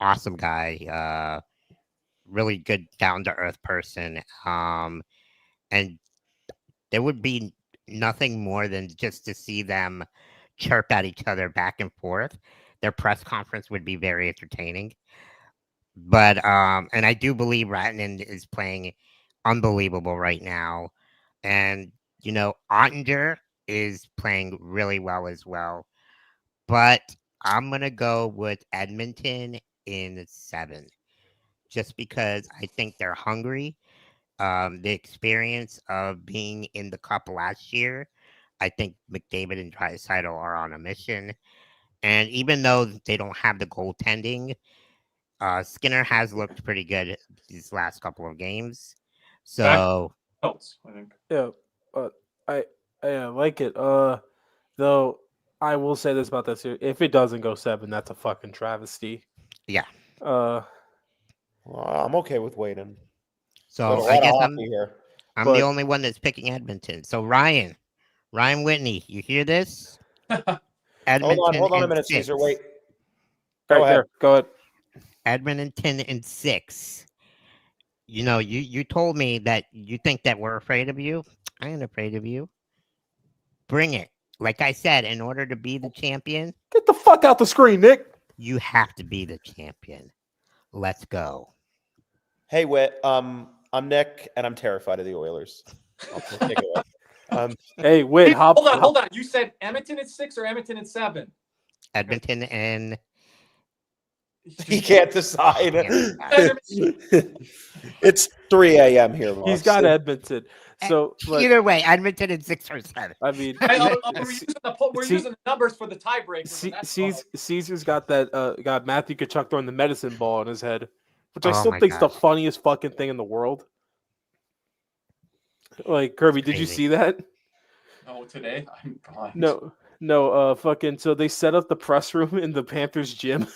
Awesome guy. Really good, down-to-earth person. And there would be nothing more than just to see them chirp at each other back and forth. Their press conference would be very entertaining. But, and I do believe Rantanen is playing unbelievable right now. And, Ottinger is playing really well as well. But I'm going to go with Edmonton in 7. Just because I think they're hungry. The experience of being in the Cup last year, I think McDavid and Draisaitl are on a mission. And even though they don't have the goaltending, Skinner has looked pretty good these last couple of games. So, I think. Yeah, but I like it. Though I will say this about this: if it doesn't go 7, that's a fucking travesty. Yeah. Well, I'm okay with waiting. So I guess I'm the only one that's picking Edmonton. So Ryan Whitney, you hear this? Hold on a minute, 6. Caesar. Wait. Go ahead. Edmonton in 6. You know, you told me that you think that we're afraid of you. I ain't afraid of you. Bring it. Like I said, in order to be the champion, Get the fuck out the screen, Nick. you have to be the champion. Let's go. Hey, Whit. I'm Nick, and I'm terrified of the Oilers. I'll take it away. Hey, Whit, hold on. You said Edmonton at 6 or Edmonton at 7? Edmonton and he can't decide. It's 3 a.m. here. Moss. He's got Edmonton. So either way, Edmonton in 6 or 7. I mean, we're using the numbers for the tiebreaker. Caesar's got that. Got Matthew Tkachuk throwing the medicine ball on his head, which I Oh still my think's the gosh. funniest fucking thing in the world. Like Kirby, did you crazy. see that? No, today I'm blind. No. Fucking. So they set up the press room in the Panthers gym.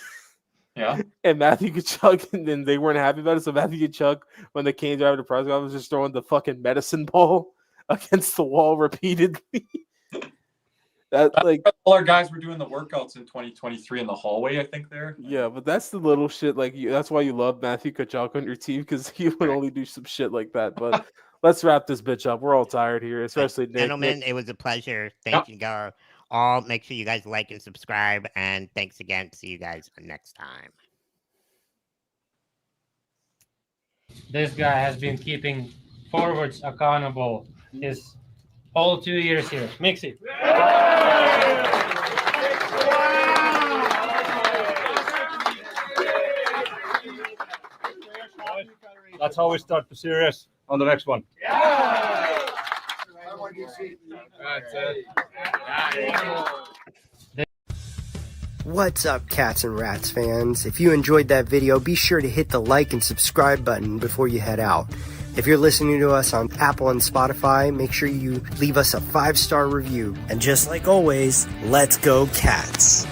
Yeah. And Matthew Tkachuk, and then they weren't happy about it. So Matthew Tkachuk, when they came to the press conference, was just throwing the fucking medicine ball against the wall repeatedly. All our guys were doing the workouts in 2023 in the hallway. I think there. Yeah, but that's the little shit. Like that's why you love Matthew Tkachuk on your team, because he would only do some shit like that. But let's wrap this bitch up. We're all tired here, especially Nick. Gentlemen, it was a pleasure. Thank you guys all. Make sure you guys like and subscribe. And thanks again. See you guys next time. This guy has been keeping forwards accountable his whole 2 years here. Mixie. That's how we start the series. On the next one. What's up, Cats and Rats fans? If you enjoyed that video, be sure to hit the like and subscribe button before you head out. If you're listening to us on Apple and Spotify, make sure you leave us a 5-star review. And just like always, let's go Cats!